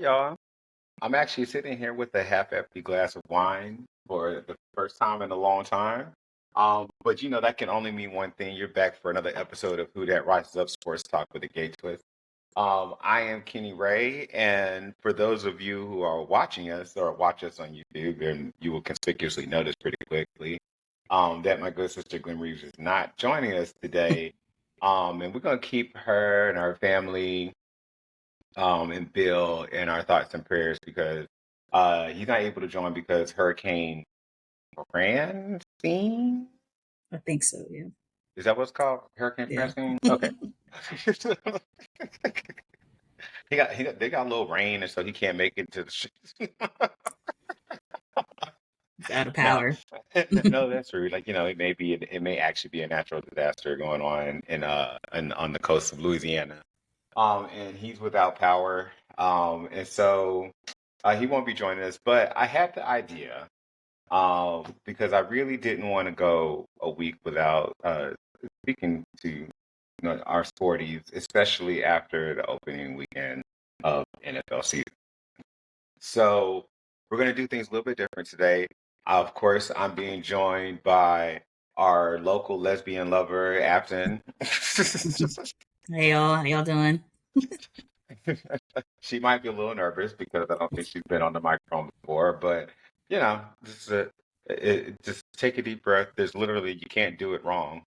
y'all. I'm actually sitting here with a half-empty glass of wine for the first time in a long time. But that can only mean one thing. You're back for another episode of Who Dat Rises Up Sports Talk with a Gay Twist. I am Kenny Ray, and for those of you who are watching us or watch us on YouTube, and you will conspicuously notice pretty quickly that my good sister Glenn Reeves is not joining us today. And we're gonna keep her and her family and Bill in our thoughts and prayers because he's not able to join because Hurricane Francine. I think so, yeah. Is that what's called? Hurricane Yeah. Francine? Okay. They got a little rain, and so he can't make it to the It's out of No, power. no, that's rude. Like, it may actually be a natural disaster going on on the coast of Louisiana. And he's without power. And so he won't be joining us. But I had the idea, because I really didn't want to go a week without speaking to our sporties, especially after the opening weekend of NFL season. So we're going to do things a little bit different today. Of course, I'm being joined by our local lesbian lover, Afton. Hey y'all, how y'all doing? She might be a little nervous because I don't think she's been on the microphone before, but just take a deep breath. There's literally, you can't do it wrong.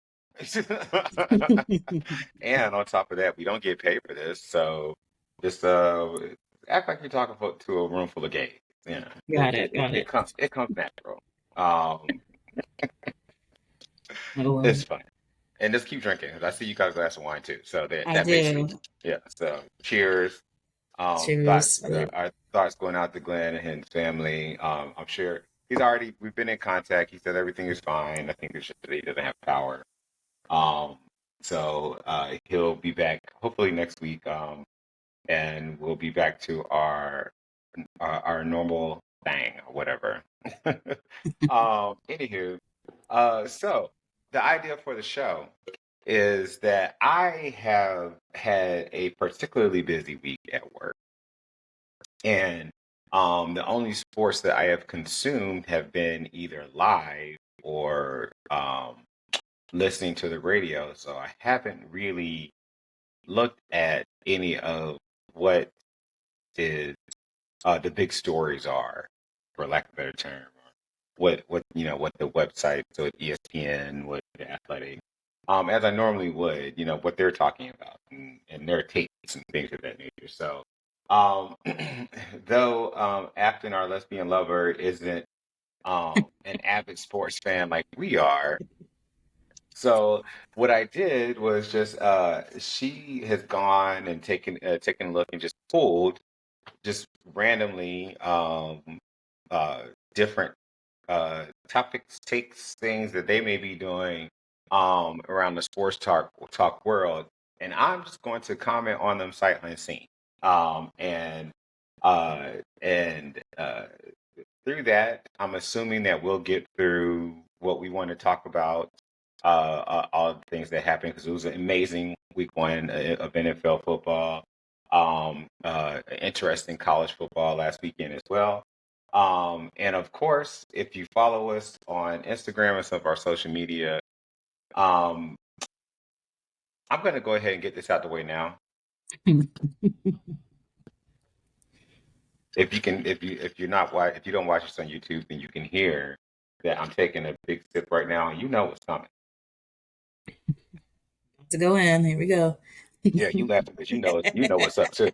And on top of that, we don't get paid for this, so just act like you're talking to a room full of gays. Got it. It comes natural. Um, Oh, it's fun. And just keep drinking. I see you got a glass of wine too, so I that makes do. it. Yeah. So cheers. Cheers. Our thoughts going out to Glenn and his family. I'm sure we've been in contact. He said everything is fine. I think it's just that he doesn't have power. So he'll be back hopefully next week. And we'll be back to our normal thing or whatever. Anywho, so the idea for the show is that I have had a particularly busy week at work. And the only sports that I have consumed have been either live or listening to the radio. So I haven't really looked at any of what is the big stories are, for lack of a better term. What what the website, so ESPN, what the Athletic, as I normally would, what they're talking about and their takes and things of that nature. So, though Afton, our lesbian lover, isn't an avid sports fan like we are, so what I did was just she has gone and taken a look and just pulled just randomly different topics, takes, things that they may be doing around the sports talk world, and I'm just going to comment on them sight unseen. And uh, and through that, I'm assuming that we'll get through what we want to talk about, all the things that happened because it was an amazing week one of NFL football. Interesting college football last weekend as well. And of course, if you follow us on Instagram and some of our social media, um, I'm going to go ahead and get this out the way now. If you don't watch this on YouTube, then you can hear that I'm taking a big sip right now, and you know what's coming. To go in. Here we go. Yeah, you laughing because you know what's up too.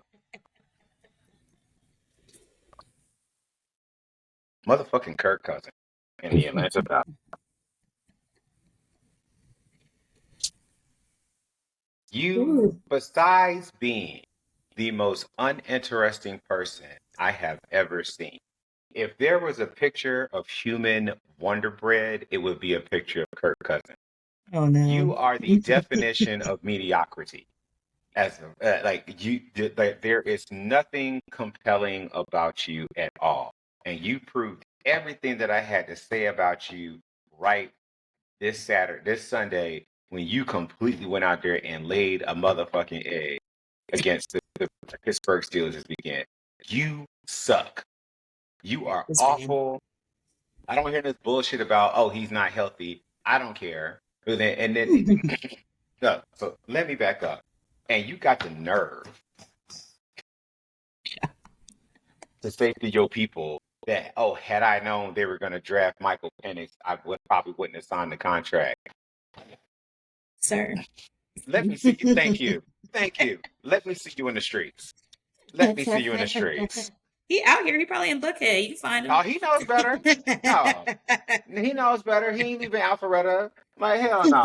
Motherfucking Kirk Cousins and the Atlanta Falcons. Besides being the most uninteresting person I have ever seen, if there was a picture of human Wonder Bread, it would be a picture of Kirk Cousins. Oh no! You are the definition of mediocrity. There is nothing compelling about you at all, and you proved everything that I had to say about you right this Sunday, when you completely went out there and laid a motherfucking egg against the Pittsburgh Steelers this weekend. You suck. You are awful. I don't hear this bullshit about, oh, he's not healthy. I don't care. And then no, so let me back up. And you got the nerve to say to your people that, oh, had I known they were going to draft Michael Penix, I probably wouldn't have signed the contract. Sir. Let me see you. Thank you. Thank you. Let me see you in the streets. Let me see you in the streets. He out here. He probably in Buckhead. You can find him. Oh, he knows better. No, he knows better. He ain't even Alpharetta. Like, hell no.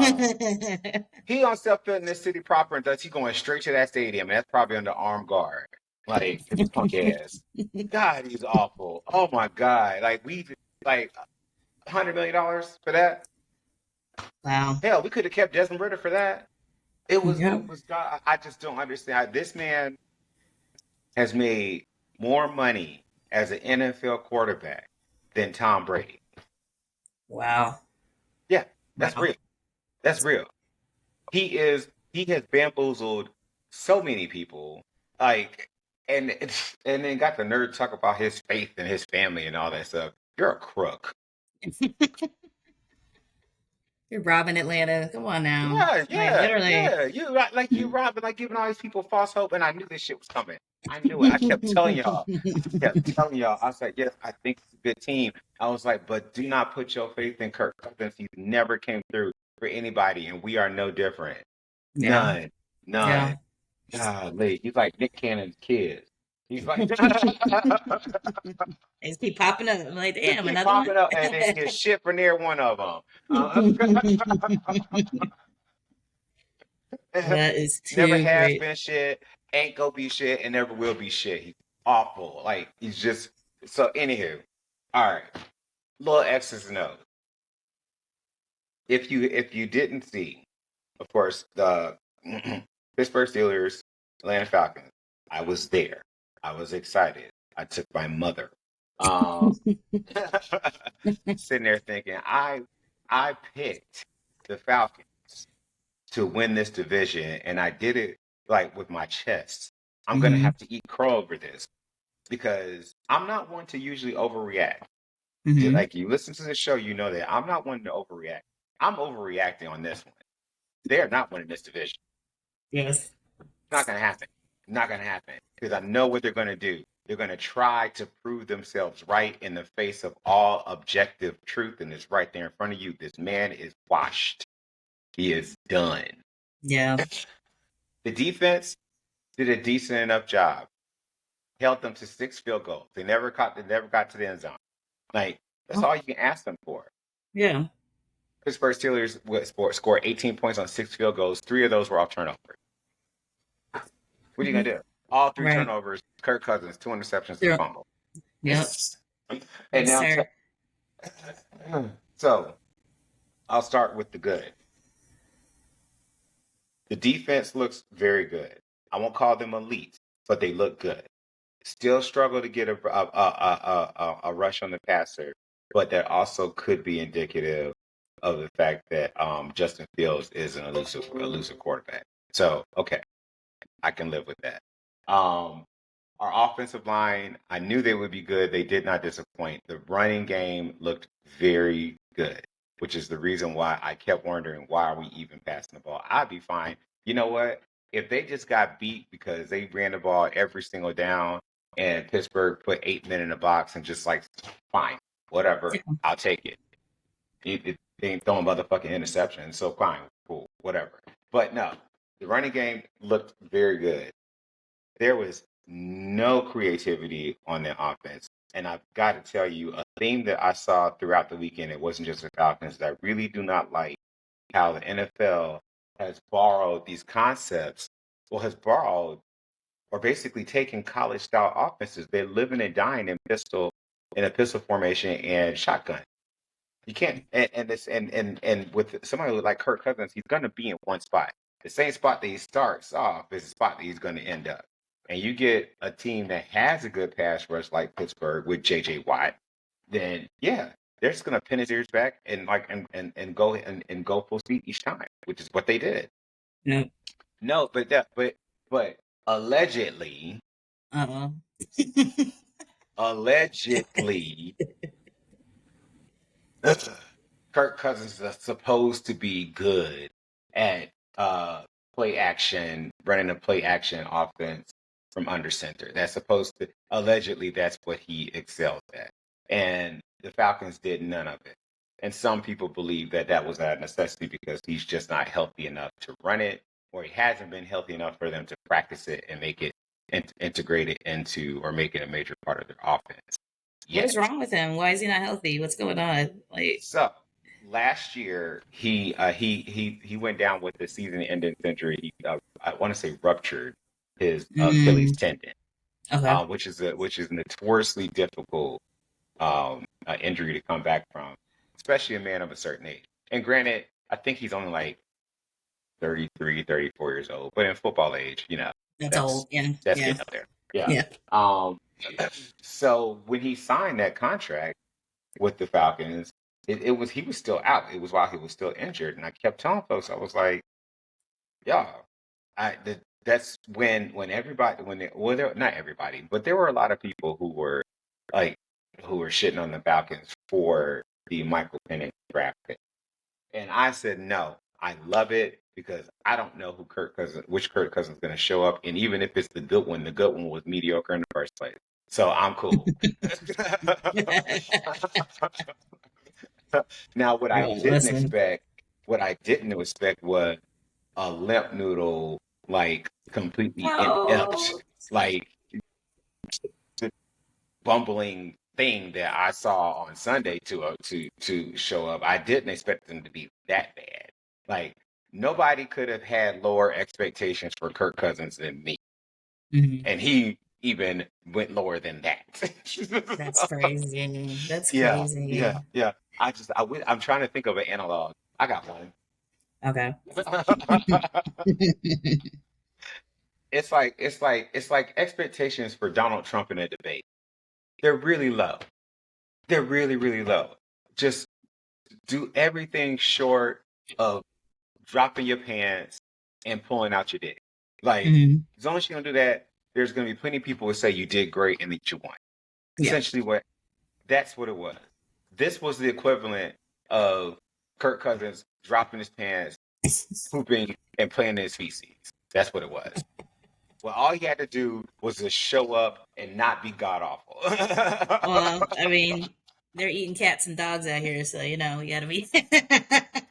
He on self-fitness city proper and does he going straight to that stadium, and that's probably under armed guard. Like, his punk ass. God, he's awful. Oh my God. Like, $100 million for that. Wow. Hell, we could have kept Desmond Ridder for that. It was God. I just don't understand. This man has made more money as an NFL quarterback than Tom Brady. Wow. Yeah, that's real. That's real. He has bamboozled so many people, like, and then got the nerve to talk about his faith and his family and all that stuff. You're a crook. You're robbing Atlanta. Come on now. Yeah. You robbing, like giving all these people false hope. And I knew this shit was coming. I knew it. I kept telling y'all. I was like, yes, I think it's a good team. I was like, but do not put your faith in Kirk Cousins. He never came through for anybody, and we are no different. Yeah. None. Golly, he's like Nick Cannon's kids. He's like, they just keep popping up. I'm like, damn, another popping one. up, and then get shit for near one of them. That is too never has great. been shit, ain't gonna be shit, and never will be shit. He's awful. Like, he's just so. Anywho, all right, little X's and O's. If you didn't see, of course, the Pittsburgh Steelers, Atlanta Falcons, I was there. I was excited. I took my mother. Sitting there thinking, I picked the Falcons to win this division, and I did it like with my chest. I'm gonna have to eat crow over this because I'm not one to usually overreact. Like, you listen to the show, you know that I'm not one to overreact. I'm overreacting on this one. They're not winning this division. Yes. It's not gonna happen. Not gonna happen because I know what they're gonna do. They're gonna try to prove themselves right in the face of all objective truth, and it's right there in front of you. This man is washed. He is done. Yeah. The defense did a decent enough job. Held them to 6 field goals. They never got to the end zone. Like, that's all you can ask them for. Yeah. Pittsburgh Steelers scored 18 points on 6 field goals. 3 of those were off turnovers. What are you gonna do? All 3 turnovers. Kirk Cousins, 2 interceptions, and a fumble. Yes. And now, so I'll start with the good. The defense looks very good. I won't call them elite, but they look good. Still struggle to get a rush on the passer, but that also could be indicative of the fact that Justin Fields is an elusive quarterback. So, okay, I can live with that. Our offensive line, I knew they would be good. They did not disappoint. The running game looked very good, which is the reason why I kept wondering, why are we even passing the ball? I'd be fine. You know what? If they just got beat because they ran the ball every single down and Pittsburgh put 8 men in the box and just like, fine, whatever, I'll take it. They ain't throwing motherfucking interceptions, so fine, cool, whatever. But no, the running game looked very good. There was no creativity on the offense. And I've got to tell you, a theme that I saw throughout the weekend, it wasn't just the Falcons, that I really do not like how the NFL has borrowed these concepts, or has borrowed or basically taken college-style offenses. They're living and dying in a pistol formation and shotgun. You can't, and with somebody like Kirk Cousins, he's going to be in one spot. The same spot that he starts off is the spot that he's going to end up. And you get a team that has a good pass rush like Pittsburgh with J.J. Watt, then yeah, they're just going to pin his ears back and go full speed each time, which is what they did. Yeah. No, but allegedly, allegedly, Kirk Cousins is supposed to be good at play action, running a play action offense from under center. That's supposed to, allegedly, that's what he excels at. And the Falcons did none of it. And some people believe that that was a necessity because he's just not healthy enough to run it, or he hasn't been healthy enough for them to practice it and make it integrate it into or make it a major part of their offense. What is wrong with him? Why is he not healthy? What's going on? Like, So last year he went down with a season-ending injury. I want to say ruptured his Achilles tendon, okay. which is notoriously difficult injury to come back from, especially a man of a certain age. And granted, I think he's only like 33, 34 years old, but in football age, That's old. Yeah. that's Yeah. getting up there. Yeah. Yeah. So when he signed that contract with the Falcons, he was still out. It was while he was still injured, and I kept telling folks, I was like, "Yeah, that's when everybody not everybody, but there were a lot of people who were like who were shitting on the Falcons for the Michael Penix draft pick, and I said no, I love it because I don't know which Kirk Cousins is going to show up, and even if it's the good one was mediocre in the first place, so I'm cool." Now, what I didn't expect was a limp noodle, like completely inept, like the bumbling thing that I saw on Sunday to show up. I didn't expect them to be that bad. Like nobody could have had lower expectations for Kirk Cousins than me, and he even went lower than that. That's crazy. That's Yeah, crazy. yeah. I'm trying to think of an analog. I got one. Okay. It's like expectations for Donald Trump in a debate. They're really low. They're really, really low. Just do everything short of dropping your pants and pulling out your dick. Like, as long as you don't do that, there's going to be plenty of people who say you did great and that you won. Yeah. Essentially, that's what it was. This was the equivalent of Kirk Cousins dropping his pants, pooping, and playing in his feces. That's what it was. Well, all he had to do was just show up and not be god awful. Well, I mean, they're eating cats and dogs out here, so you gotta be.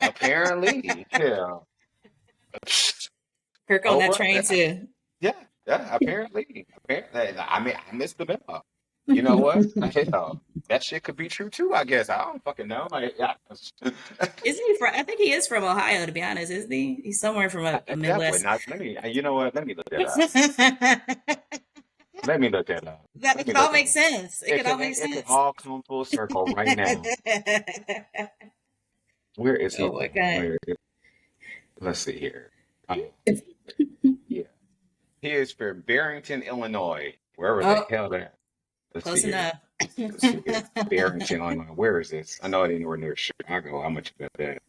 Apparently, yeah. Kirk on that train too. Yeah, apparently. I mean, I missed the memo. You know what? That shit could be true too. I guess I don't fucking know. Like, yeah. Isn't he from? I think he is from Ohio. To be honest, isn't he? He's somewhere from a Midwest. Not, you know what? Let me look that up. Let me look that up. It could all make sense. It could all make sense. It could all come full circle right now. Where is he? Oh my god! Let's see here. Yeah, he is from Barrington, Illinois, wherever the hell that. Close enough. Let's see here. Barrington, Illinois. Where is this? I know it anywhere near Chicago. How much about that?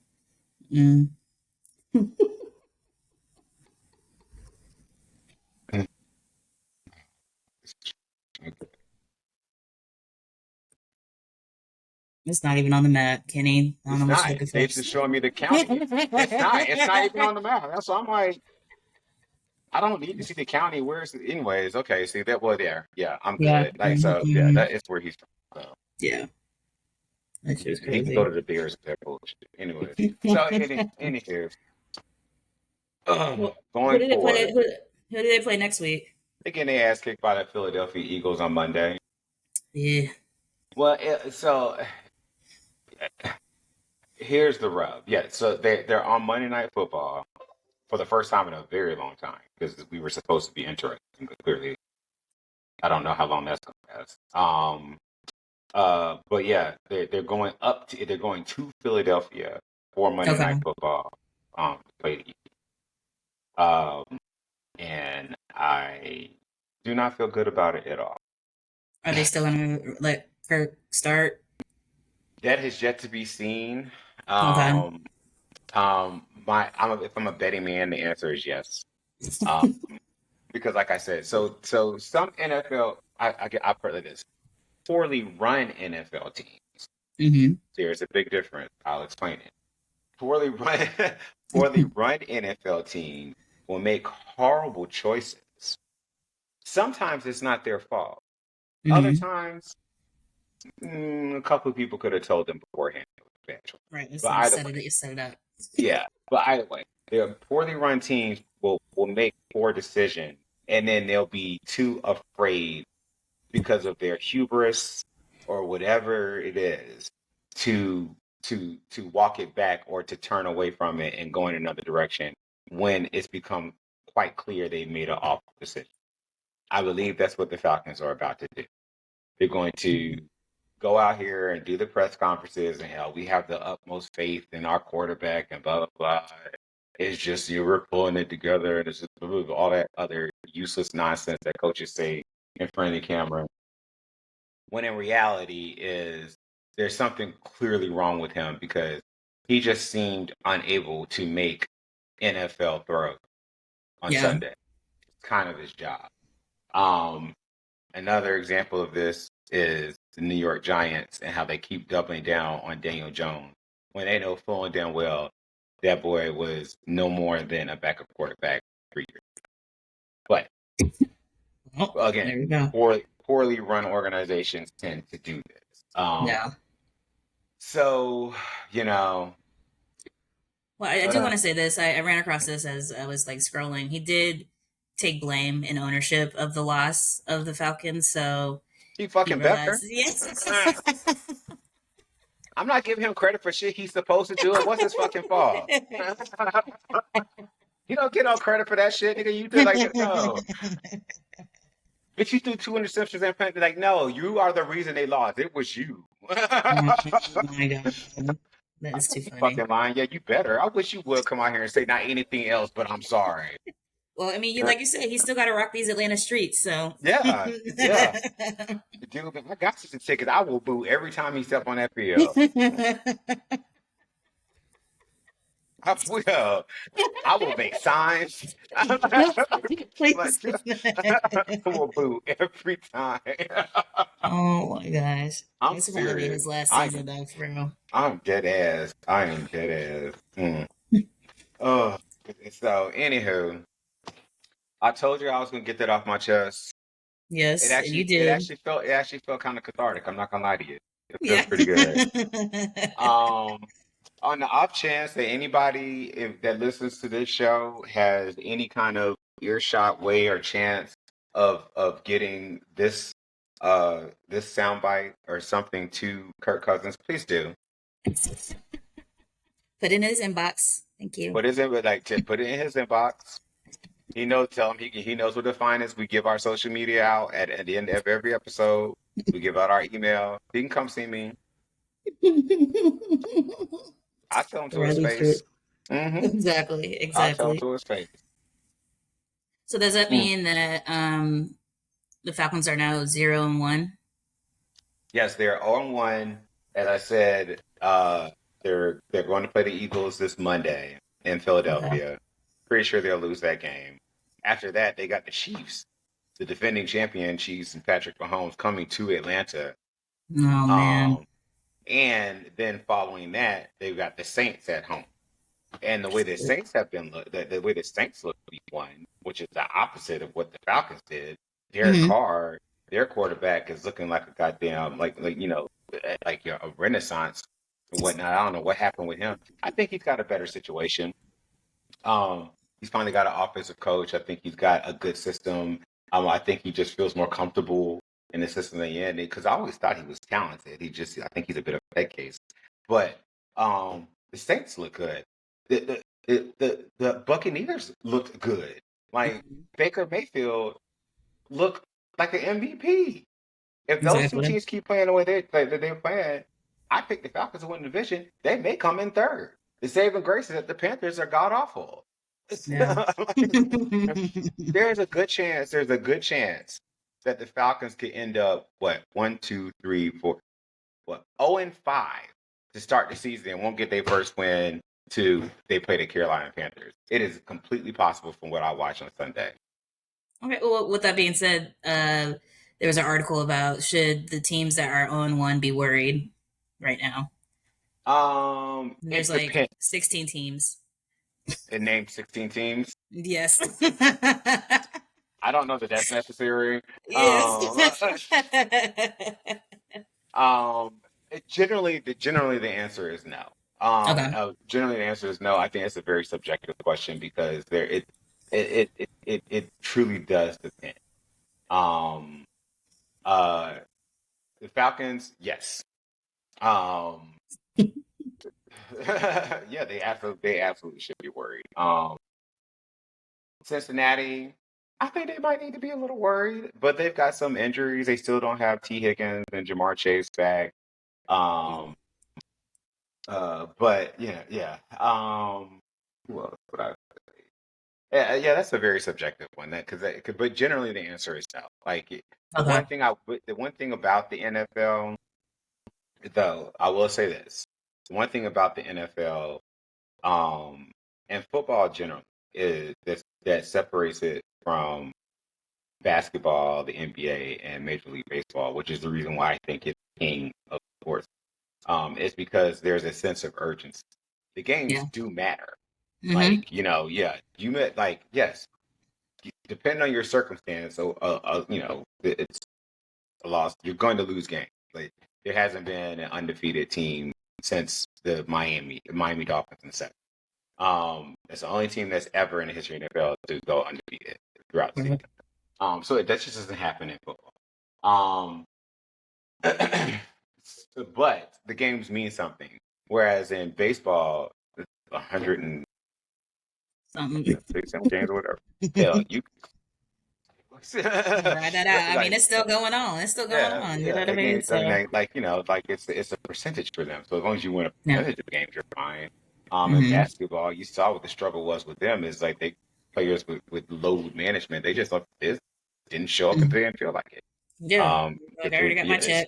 It's not even on the map, Kenny. I don't know what you're looking for. They just showing me the county. It's not even on the map. That's why I'm like, I don't need to see the county. Where is it? Anyways, okay. See that? Well, there. Yeah, I'm good. Yeah. Like so, yeah, that is where he's from. So. Yeah. That's just crazy. He can go to the Bears with that bullshit. Anyways, so anywho, going forward. Who do they play next week? They getting their ass kicked by the Philadelphia Eagles on Monday. Yeah. Well, so here's the rub. Yeah, so they're on Monday Night Football for the first time in a very long time because we were supposed to be interested, but clearly, I don't know how long that's going to last. But yeah, they're going to Philadelphia for Monday Night Football to play the Eagles. And I do not feel good about it at all. Are they still going to let Kirk start? That has yet to be seen. Okay. If I'm a betting man, the answer is yes. Because like I said, so some NFL, I put it like this: poorly run NFL teams. Mm-hmm. There's a big difference. I'll explain it. Poorly run, poorly run NFL teams will make horrible choices. Sometimes it's not their fault. Other Mm-hmm. times, a couple of people could have told them beforehand it was a bad choice. Right. But Instead of either set way, it, you set it up. yeah. But either way, their poorly run teams will make poor decisions, and then they'll be too afraid because of their hubris or whatever it is to to walk it back or to turn away from it and go in another direction when it's become quite clear they made an awful decision. I believe that's what the Falcons are about to do. They're going to go out here and do the press conferences and hell, we have the utmost faith in our quarterback and blah blah blah. It's just we're pulling it together and it's just all that other useless nonsense that coaches say in front of the camera. When in reality is there's something clearly wrong with him because he just seemed unable to make NFL throws on Sunday. It's kind of his job. Another example of this is the New York Giants and how they keep doubling down on Daniel Jones when they know full and damn well that boy was no more than a backup quarterback 3 years. But again, poorly run organizations tend to do this. So, Well, I do want to say this. I ran across this as I was like scrolling. He did take blame and ownership of the loss of the Falcons, so he fucking better. Yes. I'm not giving him credit for shit he's supposed to do. What's his fucking fault? You don't get no credit for that shit, nigga. You did like that. No. Bitch, you threw 2 interceptions and penalties. Like, no, you are the reason they lost. It was you. Oh my god. That is too funny. Fucking lying. Yeah, you better. I wish you would come out here and say not anything else, but I'm sorry. Well, I mean, like you said, he's still got to rock these Atlanta streets, so. Yeah. Dude, if I got such a ticket, I will boo every time he step on that field. I will make signs. Please. I will boo every time. Oh my gosh. I'm This serious. might be his last season, though, for real. I'm dead ass. I am dead ass. Oh, so anywho, I told you I was gonna get that off my chest. Yes, you did. It actually felt kind of cathartic. I'm not gonna lie to you. It feels pretty good. On the off chance that anybody that listens to this show has any kind of earshot way or chance of getting this soundbite or something to Kirk Cousins, please do. Put it in his inbox. Thank you. Put it in his inbox. He knows. Tell him he knows what the fine is. We give our social media out at the end of every episode. We give out our email. He can come see me. I tell him to his face. Mm-hmm. Exactly. I tell him to his face. So does that mean that the Falcons are now 0-1? Yes, they're 0-1. As I said, they're going to play the Eagles this Monday in Philadelphia. Okay. Pretty sure they'll lose that game. After that, they got the Chiefs, the defending champion Chiefs, and Patrick Mahomes coming to Atlanta. Oh man! And then following that, they've got the Saints at home. And the way the Saints have been, the way the Saints look week one, which is the opposite of what the Falcons did. Derek Carr, their quarterback, is looking like a goddamn like a renaissance and whatnot. I don't know what happened with him. I think he's got a better situation. He's finally got an offensive coach. I think he's got a good system. I think he just feels more comfortable in the system than he in, because I always thought he was talented. I think he's a bit of a head case. But the Saints look good. The Buccaneers looked good. Like Baker Mayfield looked like an MVP. If those two teams keep playing the way they're playing, I pick the Falcons to win the division. They may come in third. The saving grace is that the Panthers are god awful. Yeah. There's a good chance that the Falcons could end up 0-5 to start the season and won't get their first win to they play the Carolina Panthers. It is completely possible from what I watched on Sunday. Okay, well, with that being said, there was an article about should the teams that are 0-1 be worried right now. And there's It like depends. 16 teams. It named 16 teams. Yes. I don't know that that's necessary. Yes. Um, generally the answer is no. Okay. Generally the answer is no. I think it's a very subjective question because it truly does depend. Um, uh, the Falcons, yes. Um, yeah, they absolutely should be worried. Cincinnati, I think they might need to be a little worried, but they've got some injuries. They still don't have T. Higgins and Jamar Chase back. Um, but yeah. Who else would I say? Yeah, that's a very subjective one. But generally the answer is no. Like Okay. the one thing about the NFL, though, I will say this: one thing about the NFL, and football generally is that separates it from basketball, the NBA, and Major League Baseball, which is the reason why I think it's king of sports. Is because there's a sense of urgency. The games Yeah. do matter. Mm-hmm. Like, yeah, you met like yes, depending on your circumstance. So, it's a loss. You're going to lose games. Like there hasn't been an undefeated team since the Miami Dolphins in the 70s. It's the only team that's ever in the history of the NFL to go undefeated throughout the season. So that just doesn't happen in football. But the games mean something. Whereas in baseball, it's 100 Something. 37 games or whatever. Hell, you Ride that out. I mean, like it's still going on. It's still going yeah, on. You know yeah. what I The mean? game, I mean, So like it's a percentage for them. So as long as you win a yeah. percentage of games, you're fine. In Mm-hmm. basketball, you saw what the struggle was with them. Is like players with load management. They just didn't show up because Mm-hmm. they didn't feel like it. Yeah. Like I already got my It's check.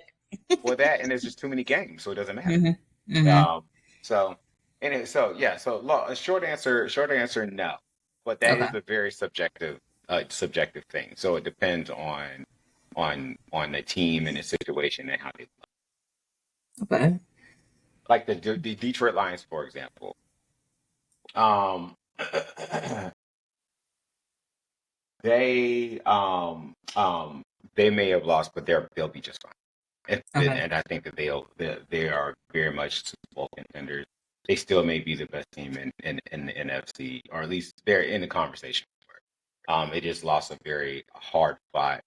well that, and there's just too many games, so it doesn't matter. Mm-hmm. Mm-hmm. Um, so short answer, no. But that Okay. is a very subjective thing. So it depends on the team and the situation and how they Okay. like the Detroit Lions, for example. Um, they they may have lost, but they'll be just fine. Okay. And I think that they are very much Super Bowl contenders. They still may be the best team in the NFC, or at least they're in the conversation. They just lost a very hard fought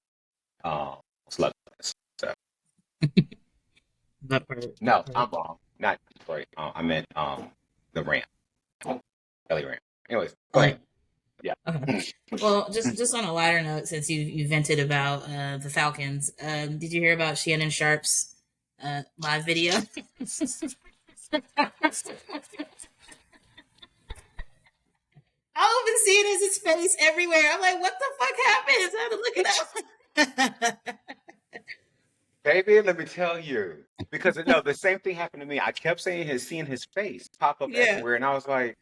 slugfest. So That part. no, I'm wrong. Not Detroit. I meant the Rams, Kelly Rams. Anyways, go Oh, ahead. Yeah. okay. Well, just on a lighter note, since you vented about the Falcons, did you hear about Shannon Sharp's live video? I've been seeing his face everywhere. I'm like, what the fuck happened? I had to look it up. Baby, let me tell you. Because no, the same thing happened to me. I kept seeing his face pop up Yeah. everywhere, and I was like,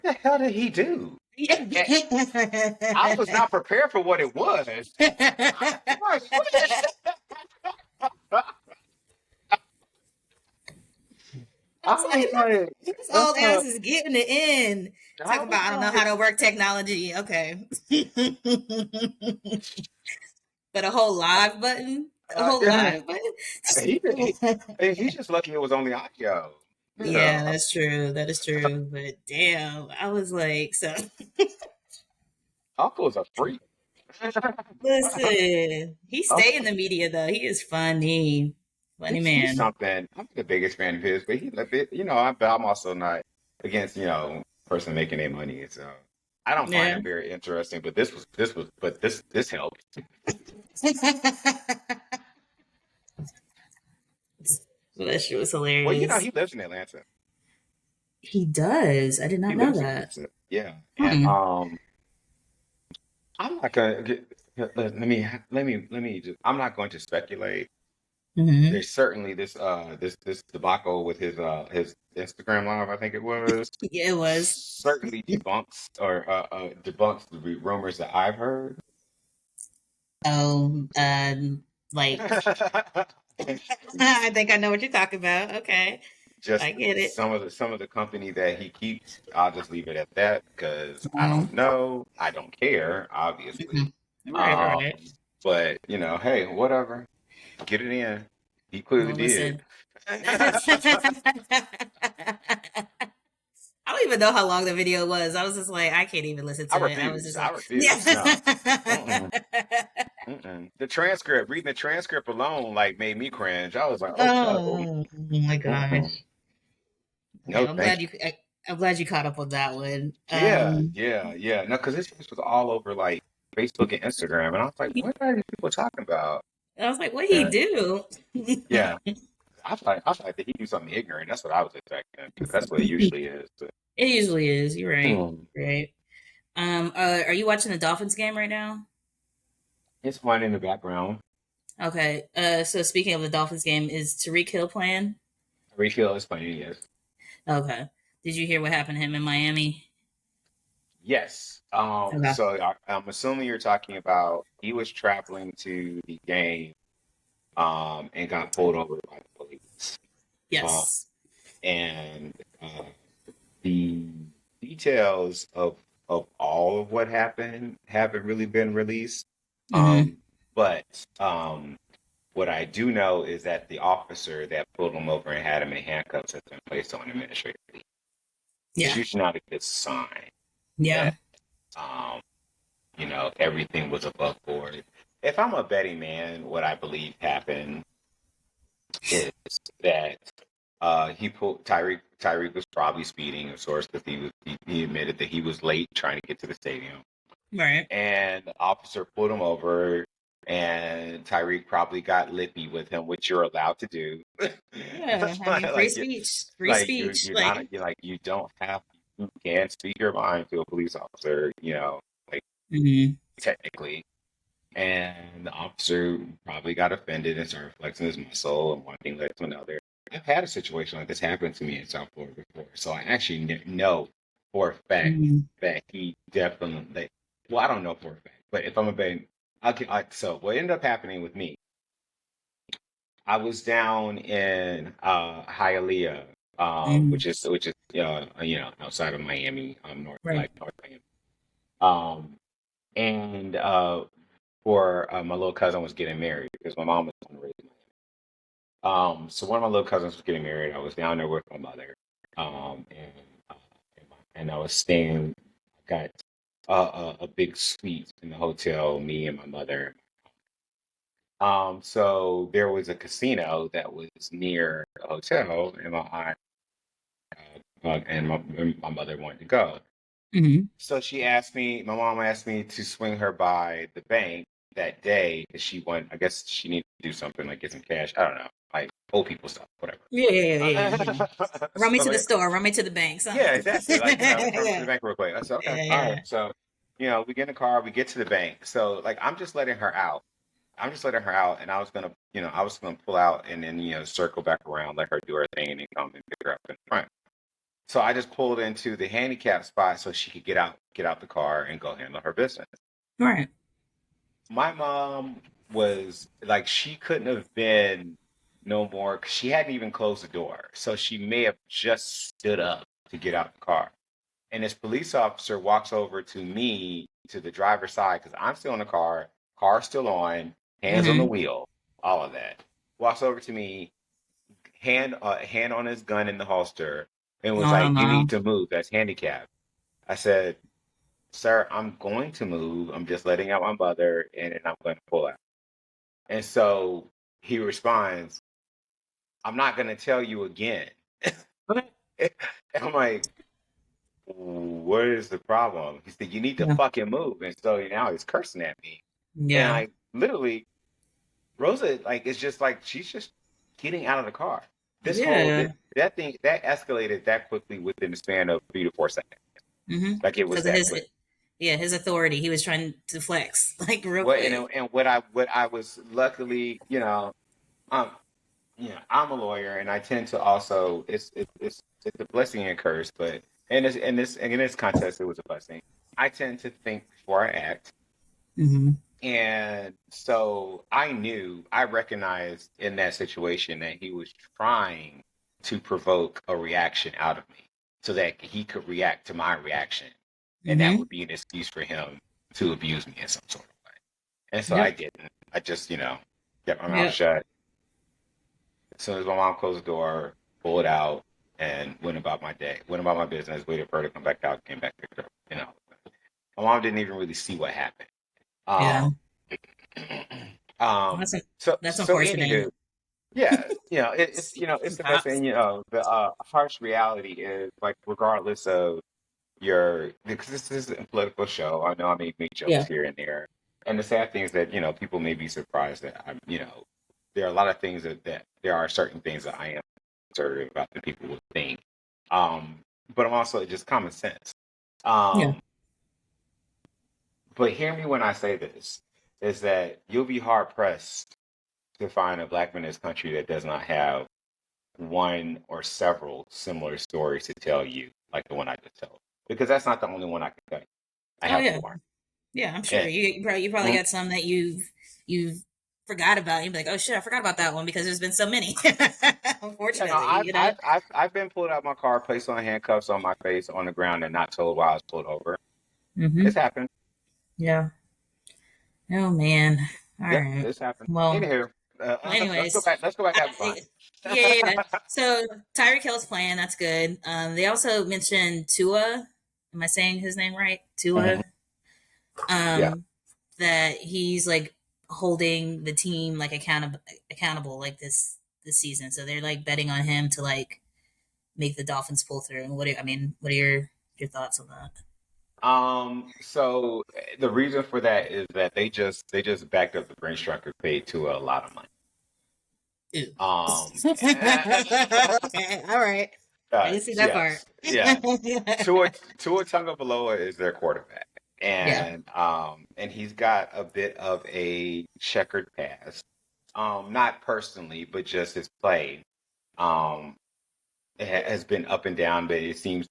"What the hell did he do?" Yeah. I was not prepared for what it was. I was like, This old ass is getting it in. I Talk was about I don't know how like, to work technology. Okay. But a whole live button? A whole yeah. live button? He's just lucky it was only audio. Yeah, Yeah. that's true. That is true. But damn, I was like, so Uncle's a freak. listen, he stay in Uncle, the media though. He is funny. Funny he's man. something. I'm the biggest fan of his, but I'm also not against, person making their money. So I don't find Yeah. him very interesting, but this helped. So that shit was Well, hilarious. he lives in Atlanta. He does. I did He not know lives in that. Atlanta. Yeah. And Hmm. I'm not gonna let me just I'm not going to speculate. Hmm. There's certainly this debacle with his Instagram live, I think it was, Yeah, it was. certainly debunks the rumors that I've heard. Oh, Like, I think I know what you're talking about. Okay, Just I get it. some of the company that he keeps, I'll just leave it at that because I don't Um, know. I don't care, obviously. right, Um, right. but hey, whatever. Get it in. He clearly Well, did. listen. I don't even know how long the video was. I was just like, I can't even listen I to it. I was refuse. just I like, refuse. No. yeah. Mm-mm. Mm-mm. The transcript, reading the transcript alone, like made me cringe. I was like, oh no. Oh my Mm-mm. gosh. No, Yeah, I'm thank glad you. I'm glad you caught up on that one. Yeah, yeah, yeah. No, because this was all over like Facebook and Instagram, and I was like, what are these people talking about? I was like, what he And do? yeah, I thought that he do something ignorant. That's what I was expecting because that's what it usually is. But, It usually is. You're right. hmm, Right. Are you watching the Dolphins game right now? it's fun in the background. Okay. So speaking of the Dolphins game, is Tyreek Hill playing? Refill is funny, yes. Okay. Did you hear what happened to him in Miami? Yes. Okay. So I'm assuming you're talking about he was traveling to the game, and got pulled over by the police. Um, Yes. and the details of all of what happened haven't really been released. Mm-hmm. But what I do know is that the officer that pulled him over and had him in handcuffs has been placed on administrative leave. It's Yeah. usually not a good sign Yeah. that everything was above board. If I'm a betting man, what I believe happened is that he pulled Tyreek. Tyreek was probably speeding, of course, because he admitted that he was late trying to get to the stadium, Right. and the officer pulled him over. And Tyreek probably got lippy with him, which you're allowed to do. Yeah. I mean, free like, speech. Free like you're speech. you're not Like. you're like you don't have you can speak your mind to a police officer, like Mm-hmm. technically. And the officer probably got offended and started flexing his muscle and one thing led to another. I've had a situation like this happen to me in South Florida before, so I actually know for a fact Mm-hmm. that he definitely. Well, I don't know for a fact, but if I'm a betting, so what ended up happening with me, I was down in Hialeah, Mm-hmm. which is outside of Miami, north Right. like North Miami, um, and for my little cousin was getting married because my mom was going to raise me. So one of my little cousins was getting married. I was down there with my mother, and uh, and I was staying. Got a big suite in the hotel. Me and my mother. So there was a casino that was near the hotel, and my aunt and my mother wanted to go. Mm-hmm. So my mom asked me to swing her by the bank that day because I guess she needed to do something like get some cash. I don't know, like old people stuff, whatever. Yeah, yeah, yeah, yeah, yeah. Run me So to the like, store. Run me to the bank. yeah, Something. exactly. Like, run to the Yeah. bank real quick. I said, okay, Yeah. all right. Yeah. So, we get in the car, we get to the bank. So like, I'm just letting her out. And I was gonna pull out and then circle back around, let her do her thing, and then come and pick her up in the front. So I just pulled into the handicap spot so she could get out the car and go handle her business. Right. My mom was like, she couldn't have been no more because she hadn't even closed the door. So she may have just stood up to get out the car. And this police officer walks over to me to the driver's side because I'm still in the car still on, hands on the Mm-hmm. wheel, all of that. Walks over to me, hand on his gun in the holster, and was Oh like, "You need no. to move. That's handicapped." I said, "Sir, I'm going to move. I'm just letting out my mother, and then I'm going to pull out." And so he responds, "I'm not going to tell you again." And I'm like, what is the problem? He said, you need to Yeah. fucking move. And so now he's cursing at me. And Yeah. like literally, Rosa, like, it's just like she's just getting out of the car. This whole Yeah. that thing that escalated that quickly within the span of 3 to 4 seconds. Mm-hmm. Like it was Because of that his, quick. yeah, his authority. He was trying to flex like real What quick. and what I was luckily, um, I'm a lawyer and I tend to also it's a blessing and a curse, but in this context it was a blessing. I tend to think before I act. Mm-hmm. And so I recognized in that situation that he was trying to provoke a reaction out of me so that he could react to my reaction. And that Mm-hmm. would be an excuse for him to abuse me in some sort of way. And so I Yep. didn't. I just, kept my mouth Yep. shut. As soon as my mom closed the door, pulled out, and went about my day, went about my business, waited for her to come back out, came back, picked her up. My mom didn't even really see what happened. Yeah. Um, That's that's so unfortunate. anywho, yeah, it's the best Pops. thing. The harsh reality is like regardless of because this is a political show. I know I make jokes Yeah. here and there, and the sad thing is that people may be surprised that there are a lot of things that there are certain things that I am conservative about that people would think, um, but I'm also just common sense. Yeah. Um, but hear me when I say this: is that you'll be hard pressed to find a black man in this country that does not have one or several similar stories to tell you, like the one I just told. Because that's not the only one I can tell you. I Oh have yeah. more. Yeah, I'm sure And, you probably mm, got some that you've forgot about. You'd be like, oh shit, I forgot about that one because there's been so many. Unfortunately, you know. I've been pulled out my car, placed on handcuffs on my face on the ground, and not told why I was pulled over. Mm-hmm. It's happened. Yeah. Oh man. All Yeah, right. it's happened. Well. Anywho, Well, let's go anyways, back. Let's go back having fun. yeah, yeah, yeah. So Tyreek Hill's playing. That's good. They also mentioned Tua. Am I saying his name right? Mhm. Tua. Yeah. Um, that he's like holding the team like accountable like this season. So they're like betting on him to like make the Dolphins pull through. And what are your thoughts on that? So the reason for that is that they just backed up the Brinch truck and paid to a lot of money. Ew. Um, Okay, all right. I can see that part. yes, yeah. Tua Tagovailoa is their quarterback, Yeah. and he's got a bit of a checkered past. Not personally, but just his play. Um, has been up and down, but he seems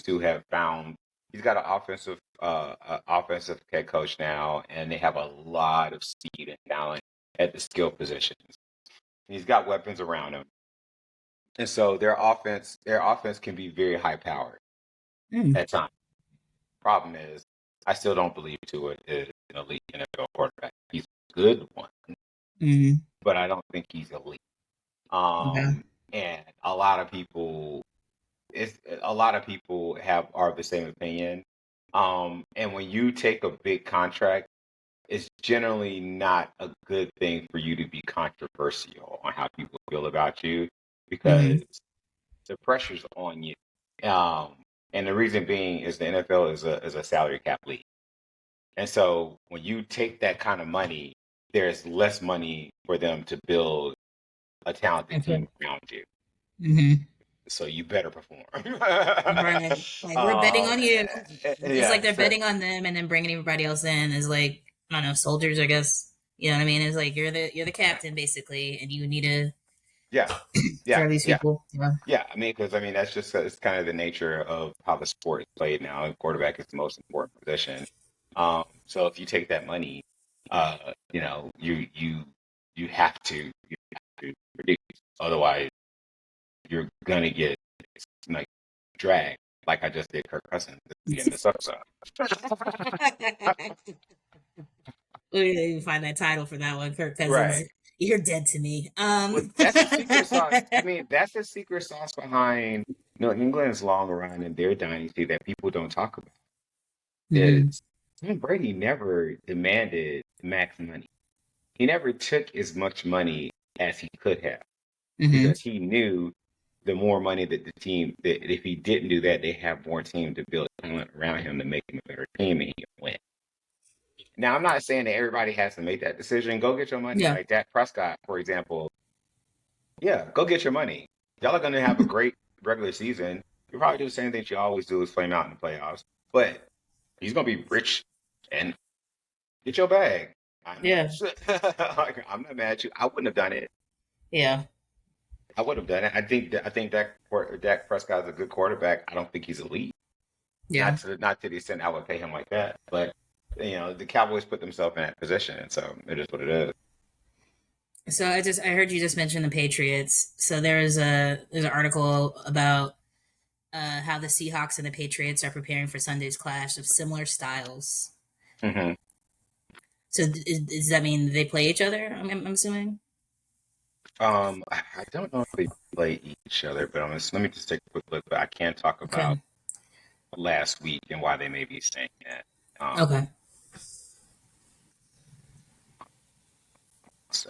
to have found he's got an offensive head coach now, and they have a lot of speed and talent at the skill positions. He's got weapons around him, and so their offense can be very high powered Mm. at times. Problem is, I still don't believe Tua is an elite NFL quarterback. He's a good one, Mm. but I don't think he's elite. Okay. And a lot of people are of the same opinion. And when you take a big contract, it's generally not a good thing for you to be controversial on how people feel about you because Mm. the pressure's on you. Um, and the reason being is the NFL is a salary cap league. And so when you take that kind of money, there's less money for them to build a talented Okay. team around you. Mm-hmm. So you better perform. Right. Like we're betting on you. It's like Yeah. they're betting on them and then bringing everybody else in is like I don't know soldiers, I guess. You know what I mean? It's like you're the captain basically, and you need to Yeah. Yeah. drive these Yeah. people. Yeah. Yeah. I mean, that's just it's kind of the nature of how the sport is played now. And quarterback is the most important position. So if you take that money, you have to produce. Otherwise, you're gonna get like dragged, like I just did Kirk Cousins at the end of the episode. We find that title for that one, Kirk Cousins. Right. You're dead to me. Well, that's the secret sauce. I mean, that's the secret sauce behind New England's long run and their dynasty that people don't talk about. Mhm. Is Tom Brady never demanded max money. He never took as much money as he could have Mhm. because he knew the more money that the team that if he didn't do that, they have more team to build talent around him to make him a better team and he can win. Now, I'm not saying that everybody has to make that decision. Go get your money. Yeah. Like Dak Prescott, for example. Yeah, go get your money. Y'all are going to have a great regular season. You probably do the same thing you always do is flame out in the playoffs. But he's going to be rich and get your bag. I know. Yeah. Like, I'm not mad at you. I wouldn't have done it. Yeah. I would have done it. I think Dak Prescott is a good quarterback. I don't think he's elite. Yeah. Not to the extent I would pay him like that. But the Cowboys put themselves in that position, and so it is what it is. So I heard you just mention the Patriots. So there's an article about how the Seahawks and the Patriots are preparing for Sunday's clash of similar styles. Hmm. So does that mean they play each other? I'm assuming. I don't know if they play each other, but let me just take a quick look. But I can talk about Okay. last week and why they may be saying that. Okay. So,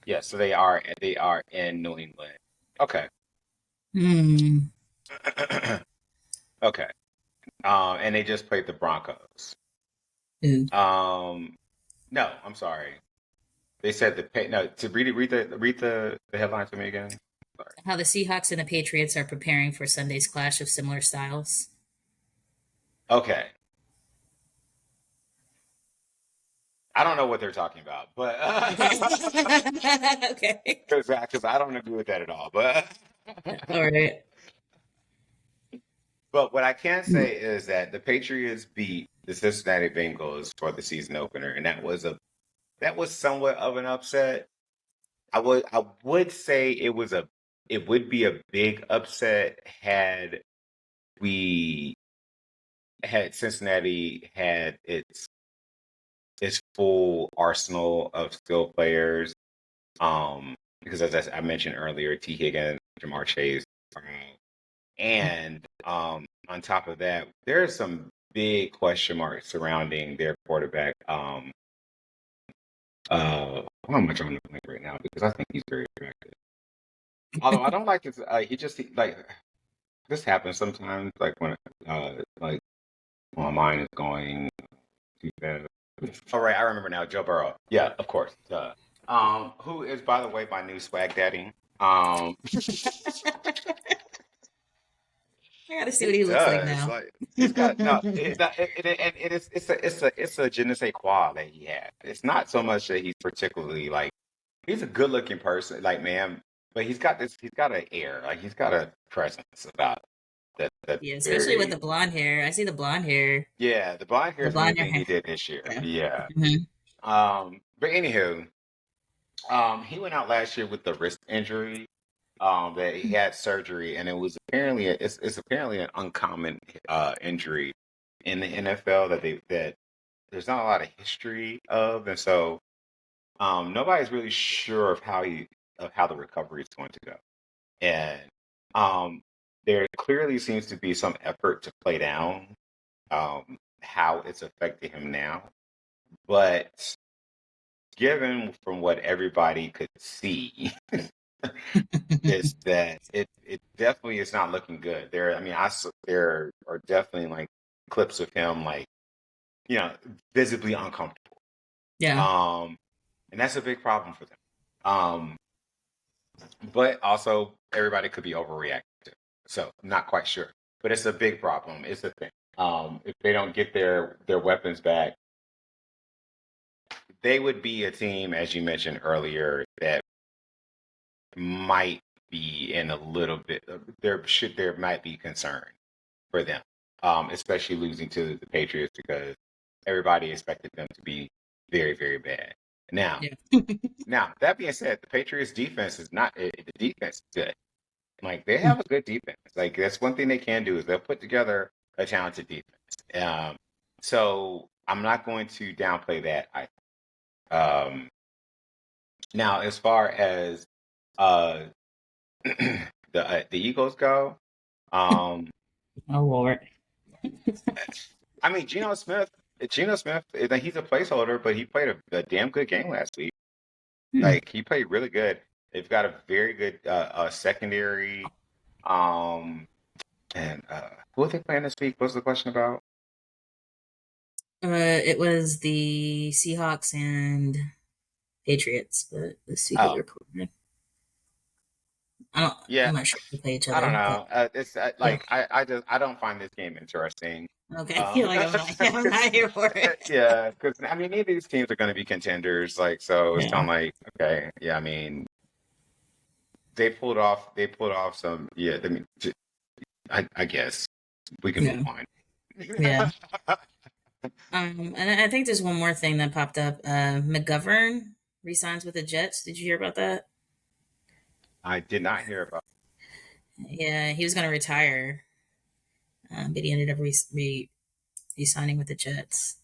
yeah, so they are in New England. Okay. Hmm. Okay. And they just played the Broncos. Ooh. No, I'm sorry. They said no. To read the headline to me again. Sorry. How the Seahawks and the Patriots are preparing for Sunday's clash of similar styles. Okay. I don't know what they're talking about, but Okay. because I don't agree with that at all. But All right. but what I can say is that the Patriots beat the Cincinnati Bengals for the season opener, and that was somewhat of an upset. I would say it would be a big upset we had Cincinnati had its full arsenal of skill players. Because as I mentioned earlier, T. Higgins, Jamar Chase, and on top of that, there are some big question marks surrounding their quarterback. How much on the blank right now because I think he's very attractive. Although I don't like his, like this happens sometimes, like like when my mind is going too fast. All right, I remember now. Joe Burrow. Yeah, of course. Who is, by the way, my new swag daddy. I gotta see what He he looks like does. now. Like he's got no. It's a je ne sais quoi that he has. It's not so much that he's particularly like he's a good looking person, like man, but he's got this. He's got an air, like he's got a presence about that. That's Yeah, especially with very the blonde hair. I see the blonde hair. yeah. The blonde hair The is the main blonde thing hair. he did this year. Yeah. Yeah. Hmm. But anywho, he went out last year with the wrist injury. That he had surgery, and it's apparently an uncommon injury in the NFL that there's not a lot of history of, and so nobody's really sure of how the recovery is going to go. And um, there clearly seems to be some effort to play down how it's affecting him now, but given from what everybody could see is that it definitely is not looking good. There are definitely like clips of him like visibly uncomfortable. Yeah. And that's a big problem for them. Um, but also everybody could be overreacting. So I'm not quite sure, but it's a big problem. It's a thing. If they don't get their weapons back, they would be a team, as you mentioned earlier, that might be in a little bit. There might be concern for them, especially losing to the Patriots because everybody expected them to be very, very bad. Now, Yeah. now that being said, the Patriots defense is not the defense is good. Like they have a good defense. Like that's one thing they can do is they'll put together a talented defense. So I'm not going to downplay that. Now as far as uh, the Eagles go, um, Oh Lord. I mean, Geno Smith, he's a placeholder, but he played a damn good game last week. Hmm. Like he played really good. They've got a very good secondary. Um, and who are they playing this week? What's the question about? It was the Seahawks and Patriots, but let's see who Oh, they're playing. I don't. yeah. I'm not sure if they play each I don't other, but know. It's yeah. like I don't find this game interesting. Okay. You're Um, like I'm not here for it. yeah, because I mean, neither of these teams are going to be contenders. Like, so it's Yeah. kind of like okay, yeah. I mean, they pulled off some. Yeah, I mean, I guess we can move Yeah. on. Yeah. And I think there's one more thing that popped up. McGovern resigns with the Jets. Did you hear about that? I did not hear about. Yeah, he was going to retire, but he ended up re-signing with the Jets.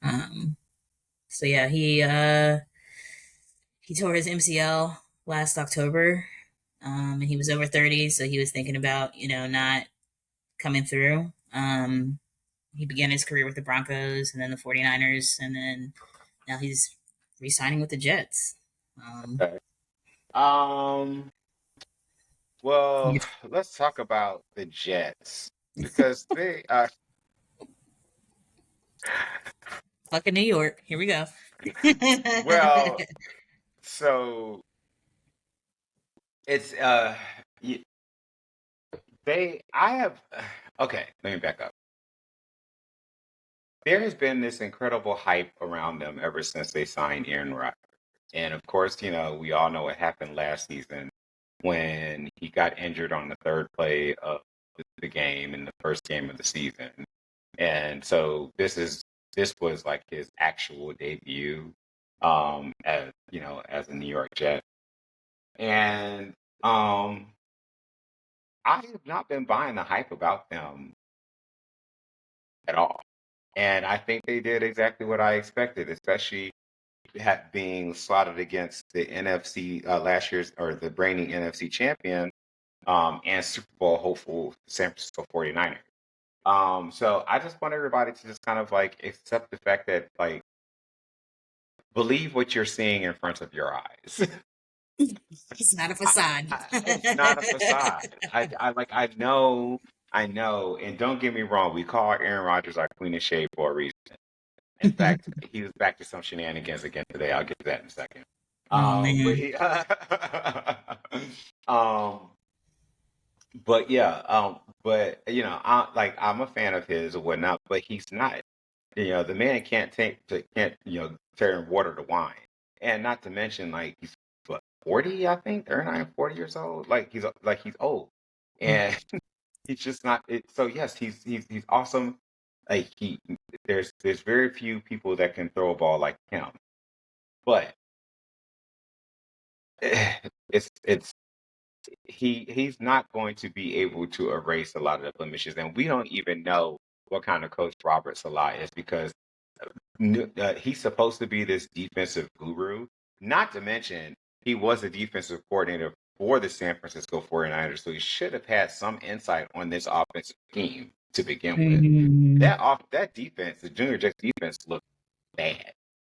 Um, so yeah, he tore his MCL last October, and he was over 30, so he was thinking about not coming through. He began his career with the Broncos and then the 49ers, and then now he's re-signing with the Jets. Okay. Um. Well, let's talk about the Jets because they. Fucking New York. Here we go. Well, so it's y- they. I have. Okay, let me back up. There has been this incredible hype around them ever since they signed Aaron Rodgers. And of course, we all know what happened last season when he got injured on the third play of the game in the first game of the season. And so this was like his actual debut as a New York Jet. And I have not been buying the hype about them at all. And I think they did exactly what I expected, especially being slotted against the NFC last year's or the reigning NFC champion and Super Bowl hopeful San Francisco 49ers. So I just want everybody to just kind of like accept the fact that like believe what you're seeing in front of your eyes. It's not a facade. It's not a facade. I know, and don't get me wrong, we call Aaron Rodgers our Queen of Shade for a reason. In fact, he was back to some shenanigans again today. I'll get to that in a second. Oh But man. he, um, but yeah, but I'm a fan of his or whatnot, but he's not. The man can't turn water to wine, and not to mention like he's what 40, I think 39, 40 years old. Like he's old, and he's just not. So yes, he's awesome. Like there's very few people that can throw a ball like him, but it's he's not going to be able to erase a lot of the blemishes, and we don't even know what kind of coach Robert Salah is because he's supposed to be this defensive guru. Not to mention, he was a defensive coordinator for the San Francisco 49ers, so he should have had some insight on this offensive team to begin with. Mhm. That defense, the Junior Jets defense, looked bad.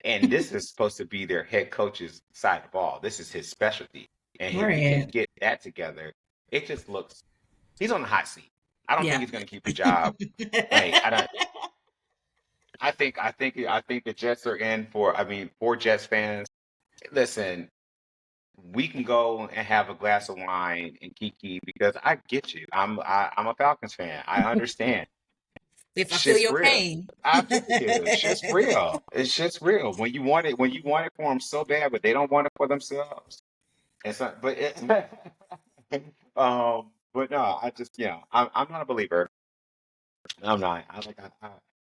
And this is supposed to be their head coach's side of the ball. This is his specialty. And if he can Right. get that together, it just looks he's on the hot seat. I don't think Yeah. he's gonna keep the job. Like I think the Jets are in for Jets fans. Listen, we can go and have a glass of wine and kiki because I get you. I'm a Falcons fan. I understand. If I feel Shit's your real. pain. I feel you. Shit's real. It's just real. When you want it for them so bad, but they don't want it for themselves. It's not, but it, but no, I'm not a believer. I'm not. I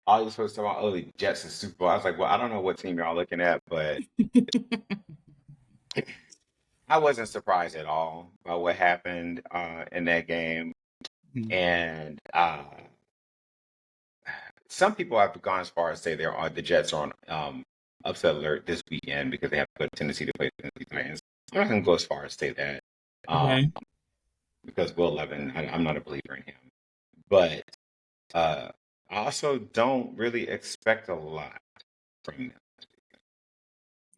always supposed to talk about, oh, the Jets is Super Bowl. I was like, well, I don't know what team y'all looking at, but I wasn't surprised at all by what happened in that game. And some people have gone as far as say the Jets are on upset alert this weekend because they have a good tendency to play the Tennessee Titans. I'm not going to go as far as say that Okay. because Will Levin, I'm not a believer in him. But I also don't really expect a lot from them.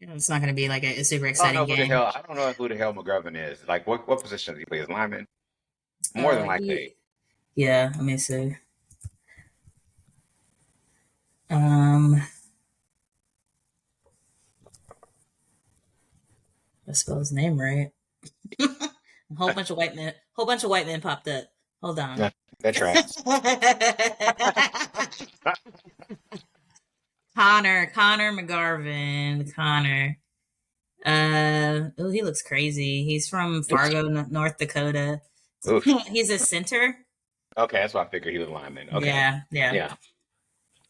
It's not going to be like a super I don't know exciting who the game. hell. I don't know who the hell McGovern is. Like, what position does he play? As lineman? More than likely. Yeah, let me see. Um, I spell his name right. A whole bunch of white men popped up. Hold on. Yeah, that tracks. Connor McGarvin. Connor. Oh, he looks crazy. He's from Fargo, North Dakota. Oof. He's a center. Okay, that's why I figured he was a lineman. Okay. Yeah. Yeah.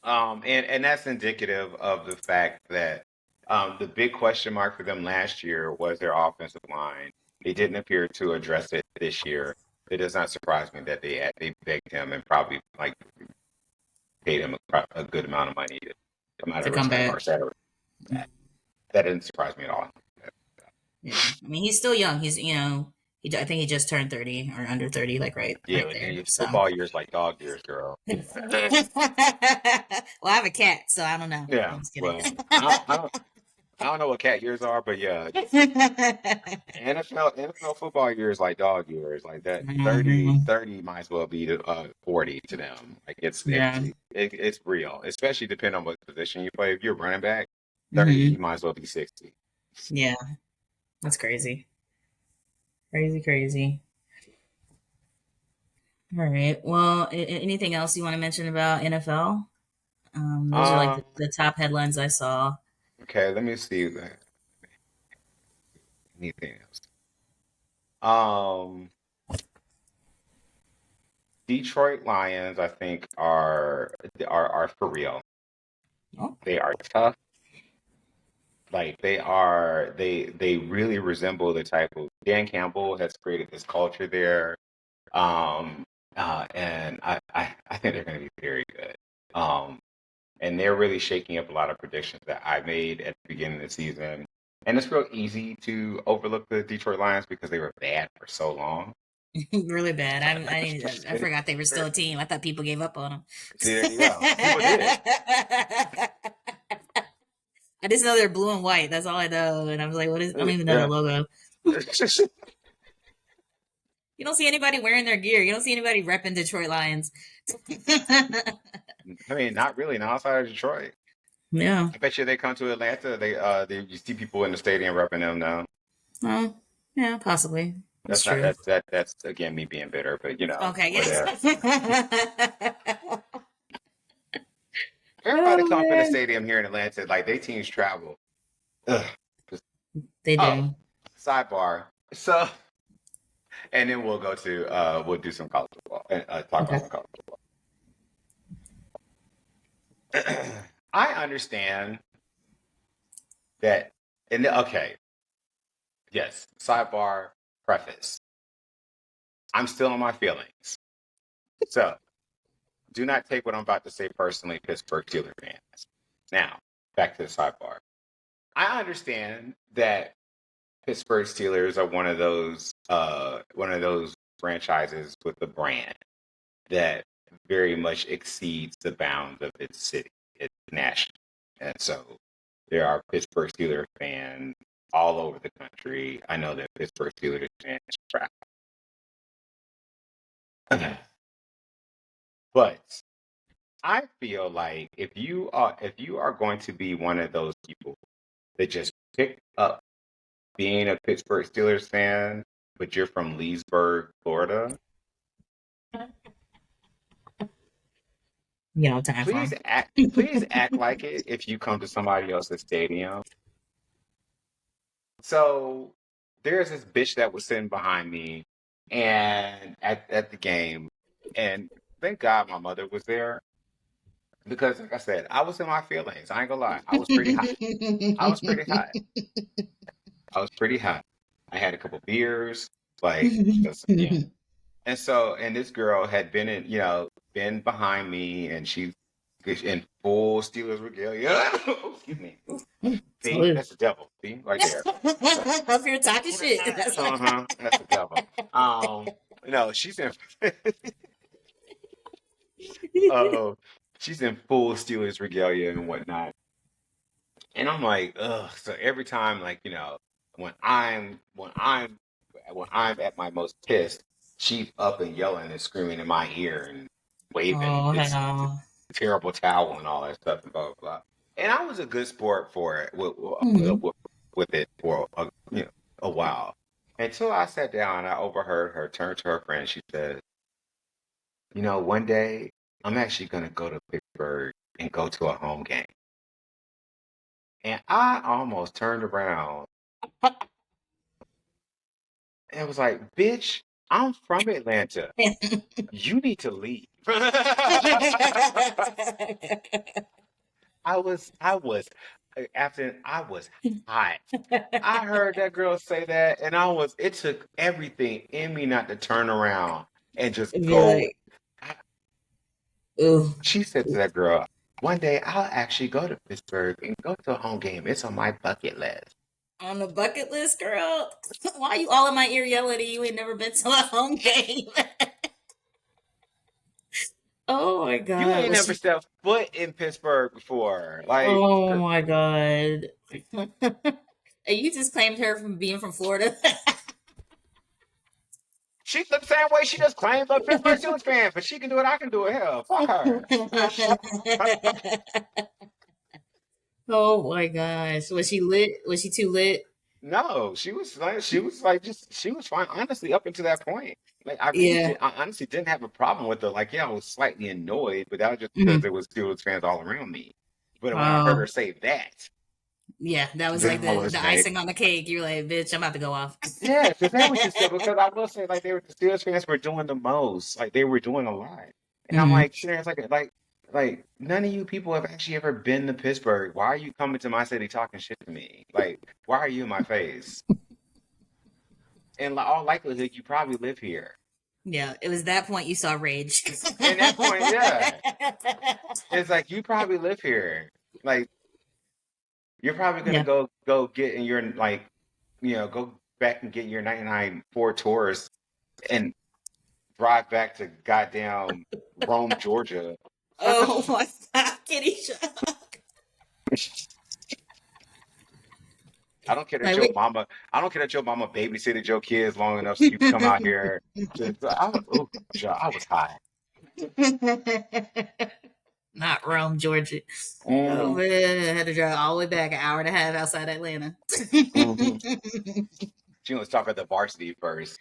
And that's indicative of the fact that the big question mark for them last year was their offensive line. They didn't appear to address it this year. It does not surprise me that they begged him and probably like paid him a good amount of money to come out To of come retirement back. or salary. That didn't surprise me at all. Yeah. I mean, he's still young. He's, I think he just turned 30 or under 30, like Yeah, right but there. then So. football years like dog years, girl. Well, I have a cat, so I don't know. Yeah, I'm just kidding. well, I don't know what cat years are, but yeah, NFL football years like dog years, like that Mhm. 30 might as well be to 40 to them. Like Yeah. it's real, especially depending on what position you play. If you're running back, 30, you Hmm. might as well be 60. Yeah. That's crazy. Crazy, crazy. All right. Well, anything else you want to mention about NFL? Those are like Um, the top headlines I saw. okay, let me see anything else. Um, Detroit Lions, I think are for real. Oh. They are tough. Like they really resemble the type of Dan Campbell has created this culture there. Um, and I think they're going to be very good. Um, and they're really shaking up a lot of predictions that I made at the beginning of the season. And it's real easy to overlook the Detroit Lions because they were bad for so long. Really bad. I forgot they were still a team. I thought people gave up on them. See, there you go. People did. I just know they're blue and white. That's all I know. And I was like, what is? I don't even know the Yeah. logo. You don't see anybody wearing their gear. You don't see anybody repping Detroit Lions. I mean, not really. Not outside of Detroit. Yeah. I bet you they come to Atlanta. You see people in the stadium repping them now. Well, yeah, possibly. That's That's not true. that's again me being bitter, but Okay. Yes. whatever. Everybody Oh come from the man. stadium here in Atlanta, like they teams travel. Ugh. They Oh, do. sidebar. So, and then we'll do some college football and talk about Okay. some college football. I understand that, and okay, yes. Sidebar. Preface. I'm still on my feelings, so do not take what I'm about to say personally, Pittsburgh Steelers fans. Now, back to the sidebar. I understand that Pittsburgh Steelers are one of those franchises with a brand that very much exceeds the bounds of its city, its national. And so there are Pittsburgh Steelers fans all over the country. I know that Pittsburgh Steelers fans travel. But I feel like if you are going to be one of those people that just pick up being a Pittsburgh Steelers fan, but you're from Leesburg, Florida, You know, time for please act like it if you come to somebody else's stadium. So there's this bitch that was sitting behind me and at the game, and thank God my mother was there because like I said, I was in my feelings. I ain't gonna lie. I was pretty hot. I was pretty hot. I was pretty hot. I had a couple beers, like just yeah. And this girl had been been behind me, and she's in full Steelers regalia. Excuse me. See, Salute. that's the devil. See, right there. Up here talking shit. That's That's the devil. She's in. Oh, she's in full Steelers regalia and whatnot. And I'm like, ugh. So every time, like, when I'm at my most pissed, she's up and yelling and screaming in my ear and waving Oh this hell. terrible towel and all that stuff and blah blah blah. And I was a good sport for it Hmm. with it for a while until I sat down and I overheard her turn to her friend. She said, one day I'm actually gonna go to Pittsburgh and go to a home game. And I almost turned around and was like, bitch, I'm from Atlanta. You need to leave. After I was hot. I heard that girl say that, and it took everything in me not to turn around and just It'd be go. like, ooh, She said to that girl, one day I'll actually go to Pittsburgh and go to a home game. It's on my bucket list. on the bucket list, girl. Why are you all in my ear yelling at you ain't never been to a home game? Oh my You god. ain't Was never she stepped foot in Pittsburgh before. Like, Oh my god. And you just claimed her from being from Florida. she's the same way she just claims a Pittsburgh Steelers fan, but she can do it, I can do it. Hell, fuck her. Oh my gosh. Was she lit? Was she too lit? No, she was fine, honestly, up until that point. Like, Yeah. I honestly didn't have a problem with her. Like, yeah, I was slightly annoyed, but that was just because Mhm. there was Steelers fans all around me. But when I heard her Oh. say that, Yeah, that was like then I was the like, icing on the cake. You're like, bitch, I'm about to go off. yeah, because that was just because I will say, like, the Steelers fans were doing the most. Like, they were doing a lot. And I'm Hmm. like, sure, it's like none of you people have actually ever been to Pittsburgh. Why are you coming to my city talking shit to me? Like, why are you in my face? In all likelihood, you probably live here. Yeah, it was that point you saw rage. And that point, yeah, it's like you probably live here. Like, you're probably gonna Yeah. go get in your go back and get your '99 Ford Taurus and drive back to goddamn Rome, Georgia. Oh my god, Kitty shot. Like we I don't care that your mama babysitted your kids long enough so you can come out here. I was high. not Rome, Georgia. Oh Hmm. man, I had to drive all the way back an hour and a half outside Atlanta. Hmm. She was talking at the varsity first.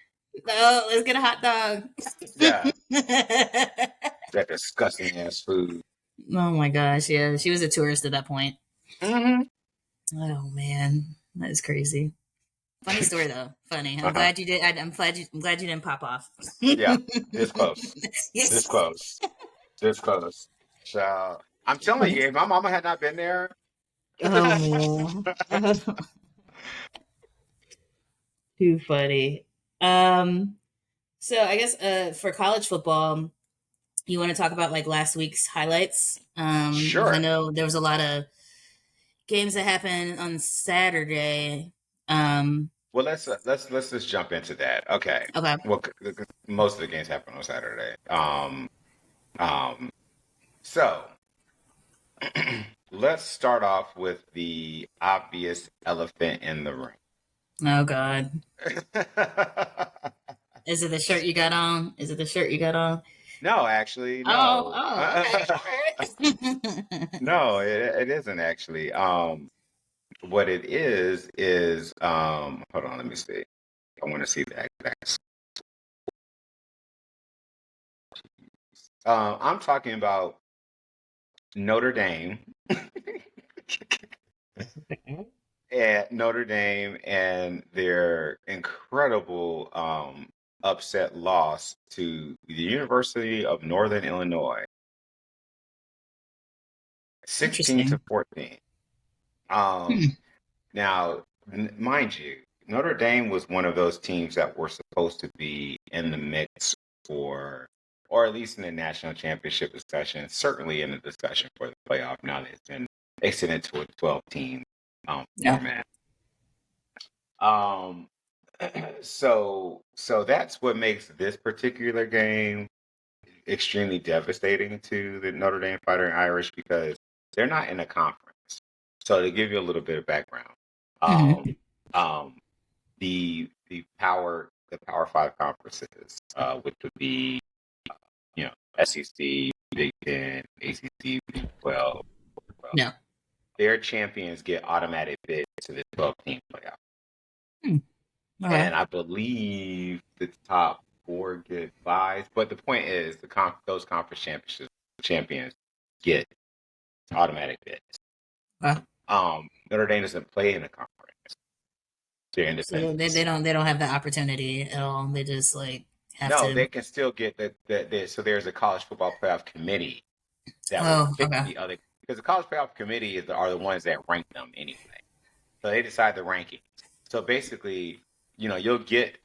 No, let's get a hot dog. Yeah, that disgusting ass food. Oh my gosh, yeah, she was a tourist at that point. Hmm. Oh man, that is crazy. Funny story though. Funny. I'm Uh-huh. glad you did. I'm glad you didn't pop off. Yeah, this close. This Yes. close. This close. So I'm telling you, if my mama had not been there, Oh man. Too funny. Um. So I guess for college football, you want to talk about like last week's highlights? Because I sure. know there was a lot of games that happened on Saturday. Um. Well, let's just jump into that. Okay. Okay. Well, most of the games happen on Saturday. Um. So let's start off with the obvious elephant in the room. Oh God. Is it the shirt you got on? Is it the shirt you got on? No, actually, Oh. no. Oh. Okay. All right. No, it isn't actually. What it is hold on, let me see. I want to see the exact. I'm talking about Notre Dame at Notre Dame and their incredible upset loss to the University of Northern Illinois, 16 to Interesting. 14. Hmm. Now, mind you, Notre Dame was one of those teams that were supposed to be in the mix for, or at least in the national championship discussion, certainly in the discussion for the playoff. Now that it's been extended to a 12-team Yeah. format. Um, so that's what makes this particular game extremely devastating to the Notre Dame Fighting Irish because they're not in a conference. So to give you a little bit of background, Hmm. um, um, the Power Five conferences, which would be SEC, Big Ten, ACC, Big 12, Yeah. their champions get automatic bids to the 12-team playoff. Hmm. Okay. And I believe the top four get buys. But the point is, those conference champions get automatic bids. Okay. Notre Dame doesn't play in a conference; they're So independents. they don't have the opportunity at all. They just like have No, to. they can still get so there's a college football playoff committee that will Oh, pick okay. the other because the college playoff committee are the ones that rank them anyway. So they decide the rankings. So basically, you'll get.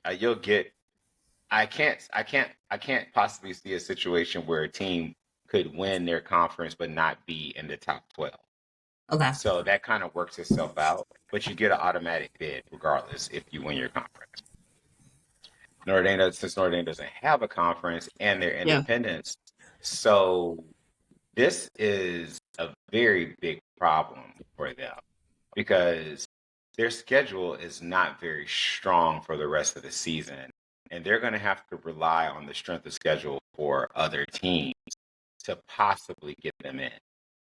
I can't possibly see a situation where a team could win their conference but not be in the top 12. Okay. So that kind of works itself out, but you get an automatic bid regardless if you win your conference. Since Notre Dame doesn't have a conference and they're Yeah. independents, so this is a very big problem for them because their schedule is not very strong for the rest of the season, and they're going to have to rely on the strength of schedule for other teams to possibly get them in,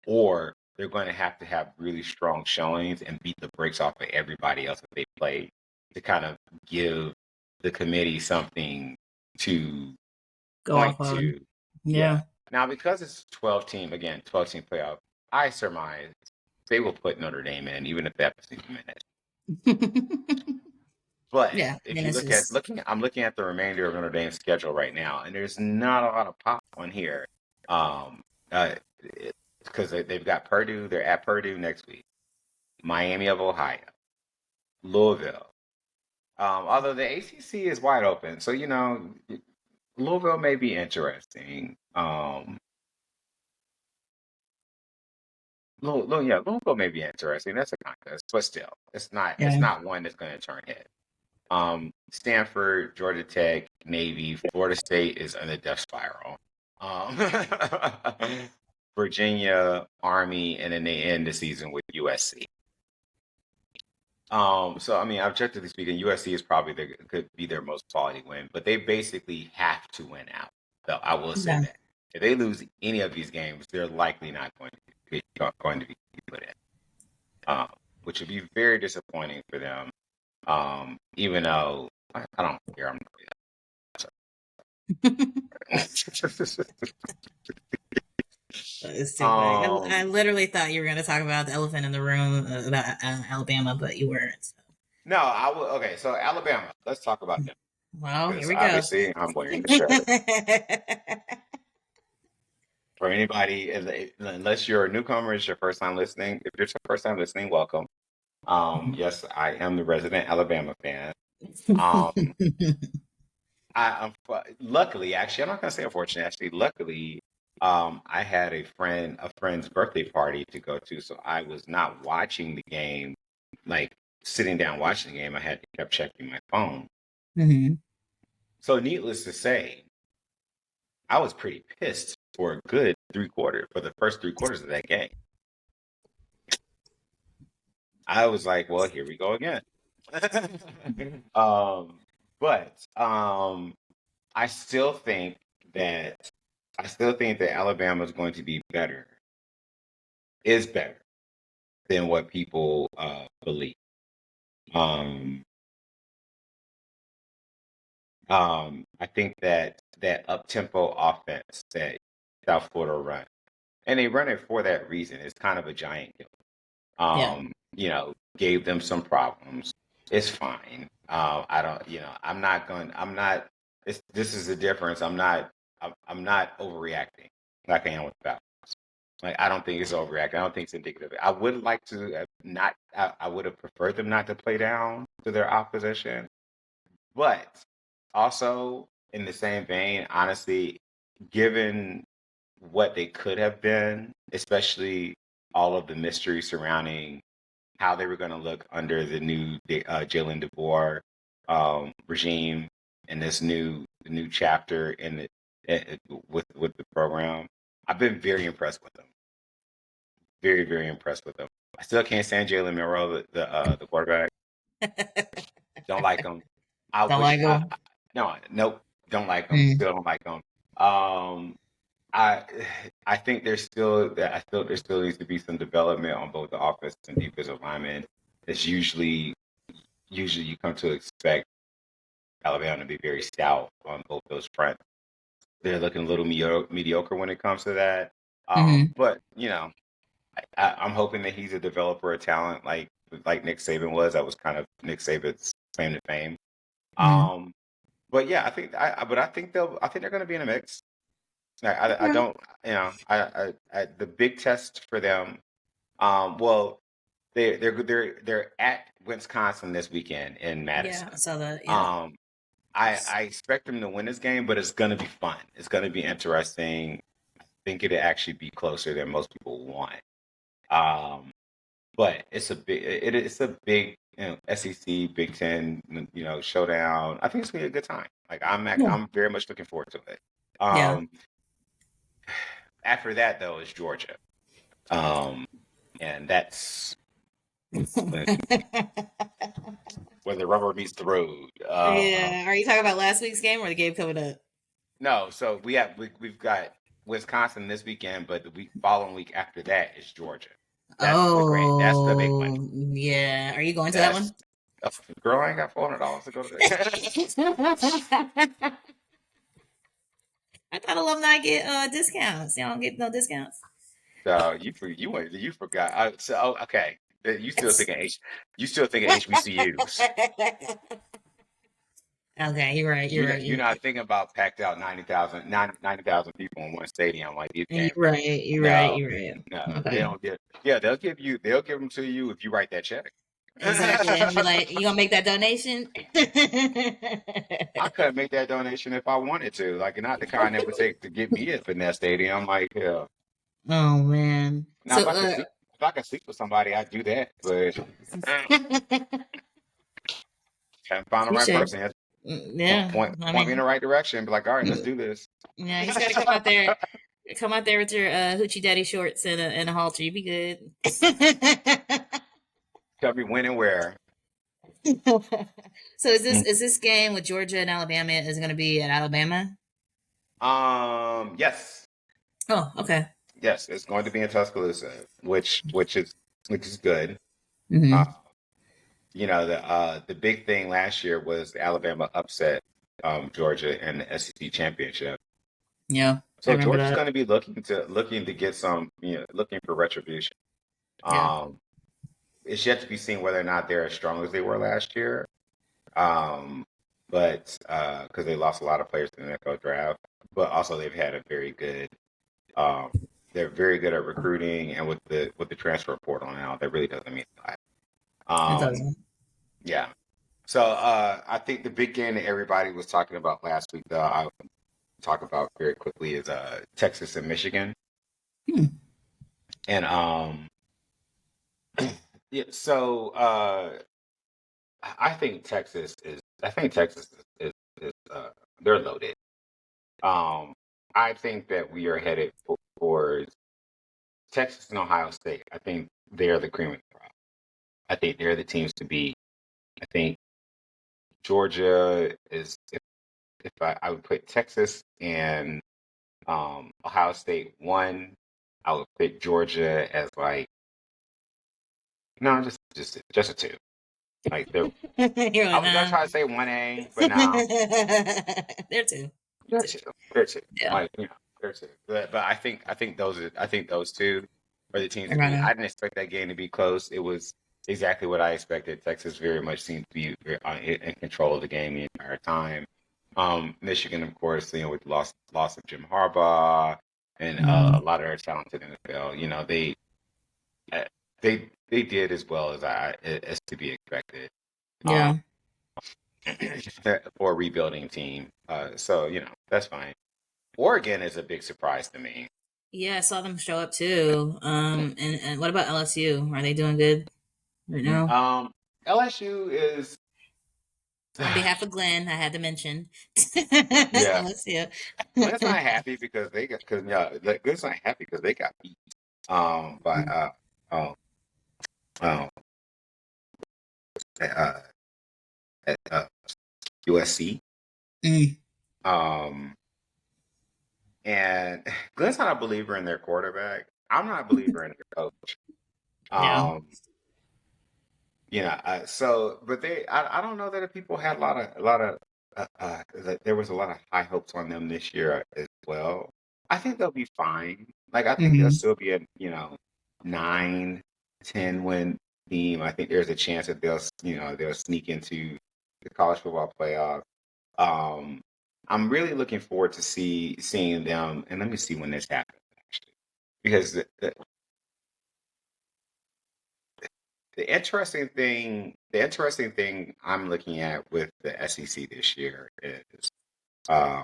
or they're going to have really strong showings and beat the brakes off of everybody else that they play to kind of give the committee something to Go point off on. to. Yeah. Yeah. Now, because it's 12 team, again, 12-team playoff, I surmise they will put Notre Dame in, even if that doesn't even it. But Yeah. I if mean, you it's just. I'm looking at the remainder of Notre Dame's schedule right now, and there's not a lot of pop on here. Um, because they've got Purdue, they're at Purdue next week, Miami of Ohio, Louisville. Although the ACC is wide open, so Louisville may be interesting. Louisville may be interesting. That's a contest, but still, it's Yeah. not one that's going to turn head. Stanford, Georgia Tech, Navy, Florida State is in a death spiral. Um, Virginia, Army, and then they end the season with USC. So I mean, objectively speaking, USC is probably could be their most quality win, but they basically have to win out. So I will say Yeah. that if they lose any of these games, they're likely not going to be put in, which would be very disappointing for them. Even though I don't care, I'm It's too funny. I um, literally thought you were going to talk about the elephant in the room about Alabama, but you weren't. So. no, I will. Okay, so Alabama. Let's talk about them Well, here because we go. obviously I'm wearing the shirt. For anybody, unless you're a newcomer, it's your first time listening. If it's your first time listening, welcome. Yes, I am the resident Alabama fan. Um, luckily, actually, I'm not gonna say unfortunately. Actually, luckily, I had a friend's birthday party to go to, so I was not watching the game, like sitting down watching the game. I had to kept checking my phone. hmm So, needless to say, I was pretty pissed for a good for the first 3 quarters of that game. I was like, well, here we go again. um, but I still think that Alabama is going to be is better than what people believe. Um, I think that up tempo offense that South Florida run, and they run it for that reason. It's kind of a giant kill. Yeah. Gave them some problems. It's fine. I don't, I'm not, this is the difference. I'm not overreacting like I am with Falcons. Like, I don't think it's overreacting. I don't think it's indicative. I would like to not, I would have preferred them not to play down to their opposition. But also, in the same vein, honestly, given what they could have been, especially all of the mystery surrounding how they were going to look under the new Jalen DeBoer regime and this new chapter with the program. I've been very impressed with them. Very, very impressed with them. I still can't stand Jalen Milroe, the quarterback. Don't like him. I Don't wish like I, them. I no nope don't like him. Mm. Still don't like him. Um, I I think there still needs to be some development on both the offensive and defensive linemen. It's usually you come to expect Alabama to be very stout on both those fronts. They're looking a little mediocre when it comes to that. hmm But I'm hoping that he's a developer of talent like Nick Saban was. That was kind of Nick Saban's claim to fame. hmm Um, But yeah, I think they're going to be in a mix. I Okay. don't, the big test for them. Well, they're at Wisconsin this weekend in Yeah, Madison. I saw that. Yeah. Um, I expect them to win this game, but it's going to be fun. It's going to be interesting. I think it'll actually be closer than most people want. Um, but it's a big, SEC Big Ten, showdown. I think it's gonna be a good time. Like Yeah. I'm very much looking forward to it. Yeah. Um, After that though is Georgia, um, and that's when, when the rubber meets the road. Yeah. Are you talking about last week's game or the game coming up? No, so we've got Wisconsin this weekend, but the following week after that is Georgia. That's the big one. Oh, yeah. Are you going to that That's one? girl. I ain't got $400 to go to that. I thought alumni get discounts. Y'all don't get no discounts. So you forgot. Okay. You still thinking HBCUs. Okay, you're right. You're right. You're You're not thinking about packed out 90,000 people in one stadium like these right. games. You're right. You're right. No, You're right. no, they Okay. don't get. Yeah, they'll give them to you if you write that check. Exactly. And be like, you gonna make that donation? I couldn't make that donation if I wanted to. Like, not the kind that would take to get me in that stadium. Like, yeah. Oh man. Now, So if I could sleep with somebody, I'd do that. But haven't found the right touche. person yet. Yeah. I Point me in the mean, right direction. Be like, all right, let's do this. yeah, you just gotta come out there. Come out there with your hoochie daddy shorts and a halter. You be good. Tell me when and where. So is this game with Georgia and Alabama is going to be at Alabama? Yes, Oh, okay. yes, it's going to be in Tuscaloosa, which is good. Uh, Hmm. the big thing last year was Alabama upset Georgia in the SEC championship. Yeah, I So remember Georgia's that. going to be looking to get some, looking for retribution. Yeah. Um, it's yet to be seen whether or not they're as strong as they were last year. Um, but because they lost a lot of players in the NFL draft, but also they've had a very good. Um, they're very good at recruiting, and with the transfer portal now, that really doesn't mean a It lot. doesn't. Yeah. So I think the big game that everybody was talking about last week, though, I'll talk about very quickly, is Texas and Michigan, Hmm. and yeah. So I think Texas is they're loaded. Um, I think that we are headed towards Texas and Ohio State. I think they're the cream of the crop. I think they're the teams to beat. I think Georgia is if I would put Texas and Ohio State one, I would put Georgia as like no, just a two. Like You're I like, was gonna nah. try to say 1A, but no, There too. they're Too. two. They're two. Yeah. Like they're two. But I think those two are the teams I to beat. I got didn't expect that game to be close. It was exactly what I expected. Texas very much seemed to be in control of the game the entire time. Michigan, of course, with the loss of Jim Harbaugh and a it. lot of their talented NFL, uh, they did as well as to be expected. Um, Yeah. for a rebuilding team. So that's fine. Oregon is a big surprise to me. Yeah, I saw them show up too. And what about LSU? Are they doing good right now? LSU is On behalf of Glenn, I had to mention yeah. LSU. Glenn's not happy because they got because yeah, Glenn's not happy because they got beat by um um uh, at USC. Mm. Um and Glenn's not a believer in their quarterback. I'm not a believer in their coach. Yeah. Um so, but I don't know that if people had that there was a lot of high hopes on them this year as well. I think they'll be fine. Like, I think they'll Hmm. still be a, 9, 10 win team. I think there's a chance that they'll sneak into the college football playoff. Um, I'm really looking forward to seeing them, and let me see when this happens actually, because the interesting thing I'm looking at with the SEC this year is uh,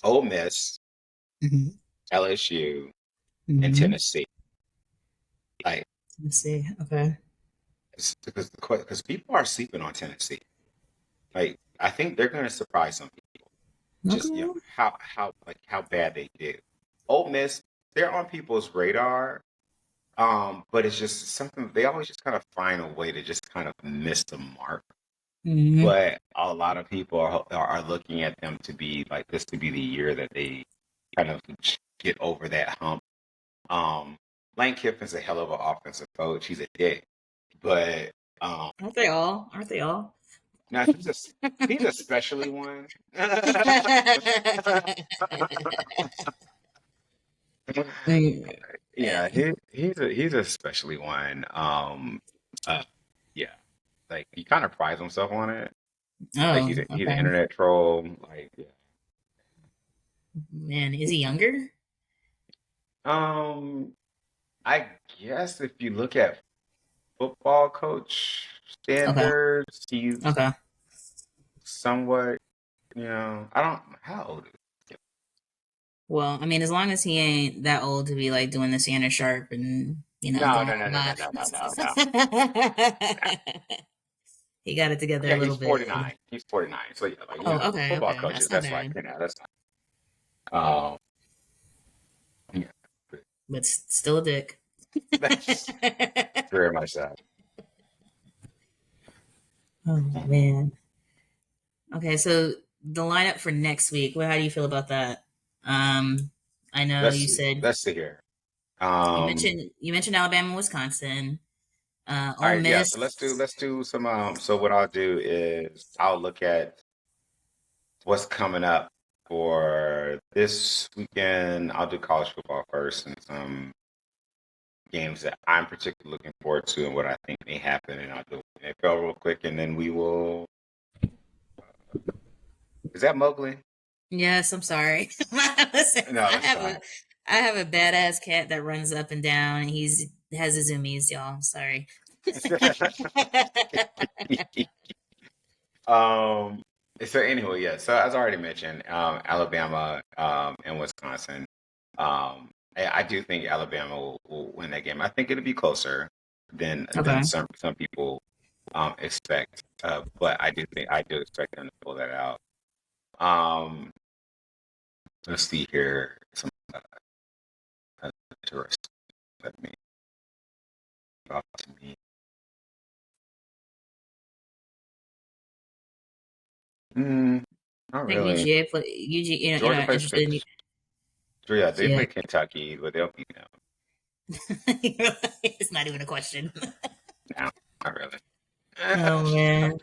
Ole Miss, Mm-hmm. LSU, and Mm-hmm. Tennessee. Like, Let's see. Okay. because people are sleeping on Tennessee. Like, I think they're going to surprise some people. Just Okay. how bad they did. Ole Miss, they're on people's radar. But it's just something they always just kind of find a way to just kind of miss the mark. Mm-hmm. But a lot of people are looking at them to be like this to be the year that they kind of get over that hump. Um, Lane Kiffin's a hell of an offensive coach. He's a dick, but um, Aren't they all? Aren't they all? now he's especially one. Mm. Yeah, he's especially one. Uh, yeah, like he kind of prides himself on it. Like Oh, he's an okay. internet troll. Like, yeah. Man, is he younger? um, I guess if you look at football coach Okay. standards, he's Okay. somewhat. I don't. How old is he? Well, I mean, as long as he ain't that old to be like doing the Shannon Sharp and No, going no, no, no, no, by. no, no, no, no. He got it together a Yeah, little he's bit. 49. He's 49. So yeah, like Oh, okay, football okay. coaches. That's not That's like bad, that's not. Yeah, but still a dick. that's very much that. Oh man. Okay, so the lineup for next week. Well, how do you feel about that? Um, I know Let's you see. said Let's see here. you mentioned Alabama, Wisconsin, All Ole right, yeah. Miss. So let's do some. So what I'll do is I'll look at what's coming up for this weekend. I'll do college football first and some games that I'm particularly looking forward to and what I think may happen, and I'll do NFL real quick, and then we will. Is that Mowgli? Yes, I'm sorry. Listen, No, that's fine. I have a badass cat that runs up and down, and he's has his zoomies, y'all. I'm sorry. um. So anyway, yeah. So as I already mentioned, Alabama, and Wisconsin. I do think Alabama will win that game. I think it'll be closer than Okay. some people expect. But I do expect them to pull that out. Um, let's see here. Some interesting. Let me talk to me. Mm, not I think really. UGA play UG. You're Georgia not plays. interested in Yeah, they yeah. play Kentucky, but they'll beat them. It's not even a question. No, not really. Oh man.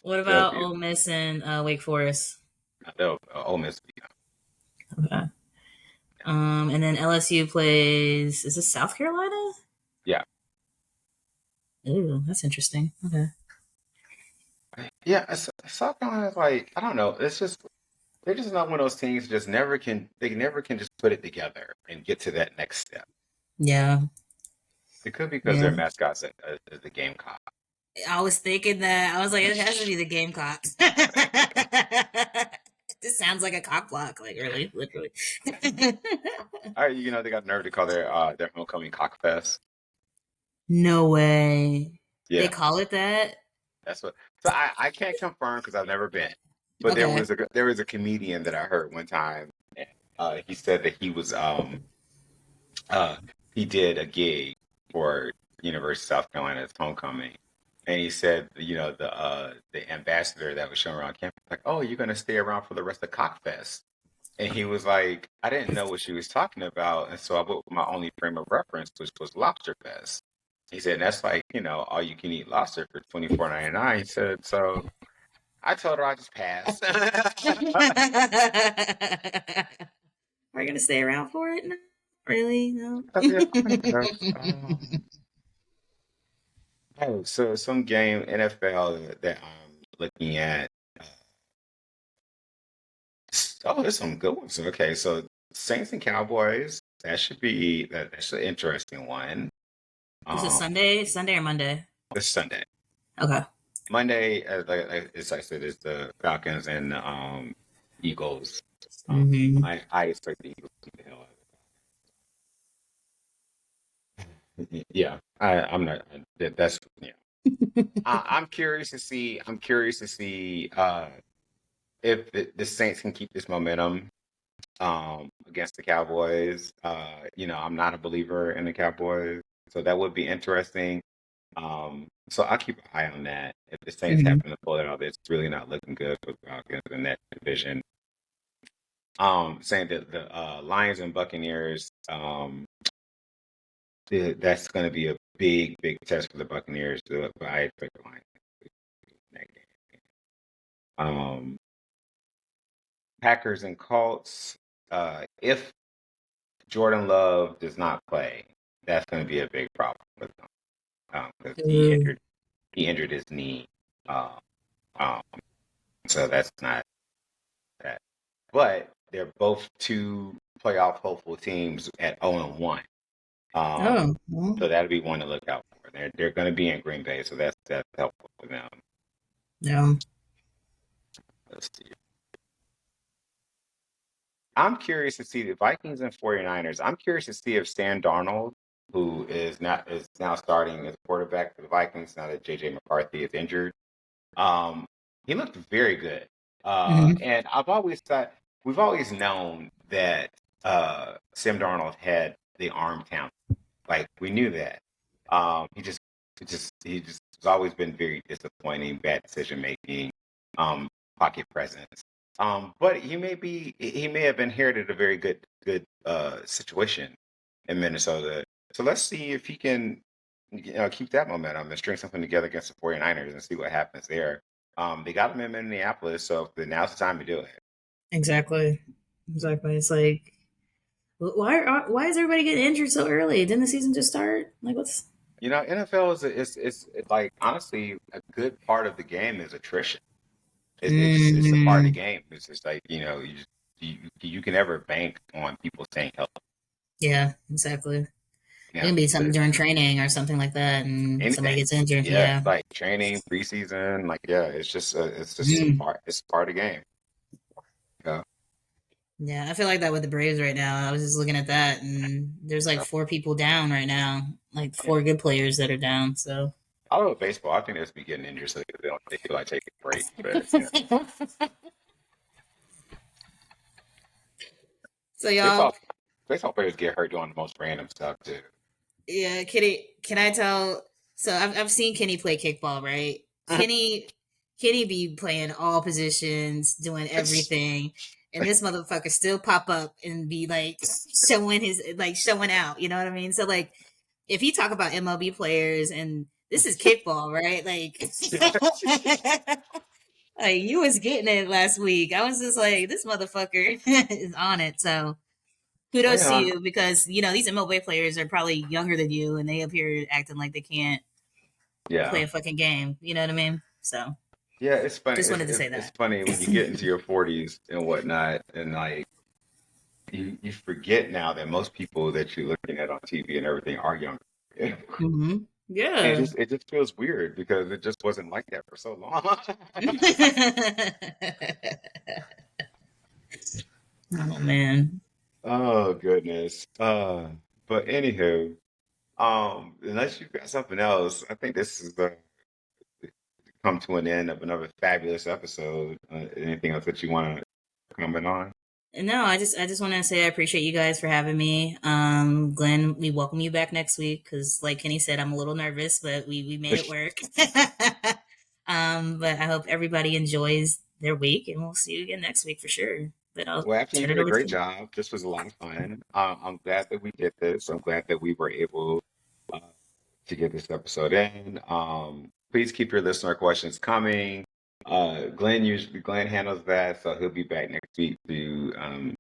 What they'll about beat. Ole Miss and Wake Forest? They'll Ole Miss beat them. Okay. And then LSU plays. Is this South Carolina? Yeah, Ooh, that's interesting. Okay. yeah. South Carolina's like I don't know. It's just they're just not one of those teams. Just never can. They never can just put it together and get to that next step. Yeah. It could be because Yeah. their mascot's the Gamecock. I was thinking that. I was like, it has to be the Gamecocks. This sounds like a cock block, like really, literally. They got nerve to call their homecoming Cockfest. No way. They Yeah, call it that? that's what. So I can't confirm because I've never been, but Okay. there was a comedian that I heard one time. He said that uh he did a gig for University of South Carolina's homecoming, and he said the ambassador that was showing around campus like, oh, you're gonna stay around for the rest of Cockfest. And he was like, I didn't know what she was talking about. And so I put my only frame of reference, which was Lobster Fest. He said, that's like, all you can eat lobster for $24.99. He said, so I told her I just passed. Are you gonna stay around for it? No, really? No. I said, yeah, I guess. Oh, so some game NFL that I'm looking at. uh, Oh, there's some good ones. Okay, so Saints and Cowboys. That's an interesting one. This is Um, Sunday or Monday? this Sunday, Okay. Monday, as I said, is the Falcons and Eagles. Um, Mm-hmm. I expect the Eagles to beat the hell out of it. Yeah, I'm not. That's yeah. I'm curious to see. I'm curious to see if the Saints can keep this momentum against the Cowboys. I'm not a believer in the Cowboys, so that would be interesting. So I'll keep an eye on that. If the Saints Mm-hmm. happen to pull it off, it's really not looking good for the Falcons in that division. Saying that the Lions and Buccaneers, that's going to be a big, big test for the Buccaneers. But I expect the Lions to win that game. Packers and Colts. If Jordan Love does not play, that's going to be a big problem with them because Ooh. he injured his knee. Uh, um, so that's not that. But they're both two playoff hopeful teams at 0-1. Um, Oh. Well, so that'll be one to look out for. They're going to be in Green Bay, so that's helpful for them. yeah. Let's see. I'm curious to see the Vikings and 49ers. I'm curious to see if Sam Darnold, who is now starting as quarterback for the Vikings now that JJ McCarthy is injured. Um, he looked very good. Mm-hmm. And we've always known that Sam Darnold had the arm talent. Like we knew that. He just has always been very disappointing, bad decision making, um, pocket presence. But he may have inherited a very good situation in Minnesota. So let's see if he can keep that momentum and string something together against the 49ers and see what happens there. They got him in Minneapolis, so now's the time to do it. Exactly. Exactly. It's like, why is everybody getting injured so early? Didn't the season just start? Like, what's? NFL is like honestly a good part of the game is attrition. It's a part of the Mm-hmm. game. It's just like you can never bank on people staying healthy. Yeah, exactly. It Yeah, can be something but during training or something like that, and somebody anything. gets injured. Yeah, Yeah. like training, preseason, like yeah, it's just a Mhm. part. It's a part of the game. Yeah, Yeah, I feel like that with the Braves right now. I was just looking at that, and there's like yeah. four people down right now, like four good players that are down. So, I love baseball. I think they just be getting injured so they feel like taking a break. But so y'all, baseball baseball players get hurt doing the most random stuff too. yeah, Kenny. Can I tell? So I've seen Kenny play kickball, right? Kenny be playing all positions, doing everything, and this motherfucker still pop up and be like showing out. You know what I mean? So like, if you talk about MLB players and this is kickball, right? Like, like you was getting it last week. I was just like, this motherfucker is on it. So Well, kudos to yeah, you because these MLB players are probably younger than you and they up here acting like they can't play yeah, a fucking game. You know what I mean? So yeah. It's funny. just wanted to say It's that. funny when you get into your 40s and whatnot, and like you forget now that most people that you're looking at on TV and everything are younger. And Hmm. Yeah. it just feels weird because it just wasn't like that for so long. Oh man. Oh goodness. But anywho, unless you've got something else, I think this is the come to an end of another fabulous episode. Anything else that you want to comment on? No, I just want to say I appreciate you guys for having me. Glenn, we welcome you back next week because, like Kenny said, I'm a little nervous, but we made it work. But I hope everybody enjoys their week, and we'll see you again next week for sure. But I'll Well, Afton, you turn it did a over to great you. job. This was a lot of fun. I'm glad that we did this. I'm glad that we were able uh, to get this episode in. Please keep your listener questions coming. Glenn handles that, so he'll be back next week to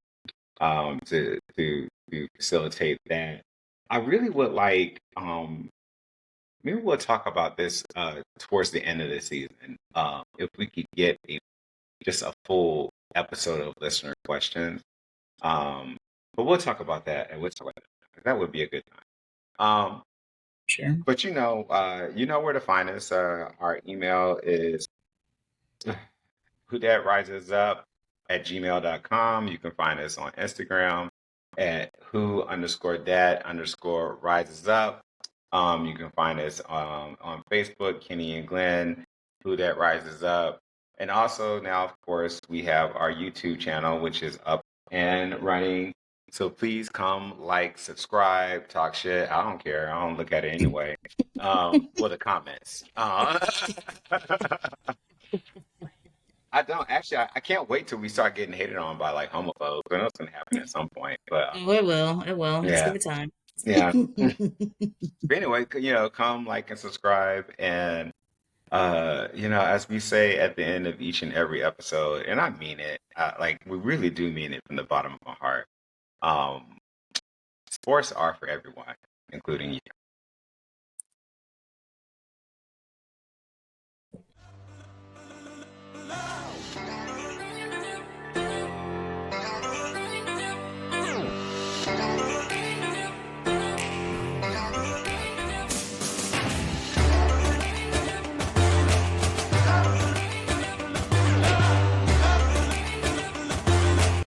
facilitate that. I really would like maybe we'll talk about this towards the end of the season. If we could get just a full episode of listener questions. But we'll talk about that, and we'll talk about that. That would be a good time. Sure. But you know where to find us. Our email is whodatrisesup@gmail.com. You can find us on Instagram at who_dat_rises up. You can find us on Facebook, Kenny and Glenn, Who That Rises Up. And also now, of course, we have our YouTube channel, which is up and running. So please come, like, subscribe, talk shit. I don't care. I don't look at it anyway. Well, the comments. I don't actually. I can't wait till we start getting hated on by like homophobes. I know it's gonna happen at some point, but Oh, it will. It will. Just yeah, give it time. yeah. But anyway, come like and subscribe, and as we say at the end of each and every episode, and I mean it, like we really do mean it from the bottom of my heart. Sports are for everyone, including you.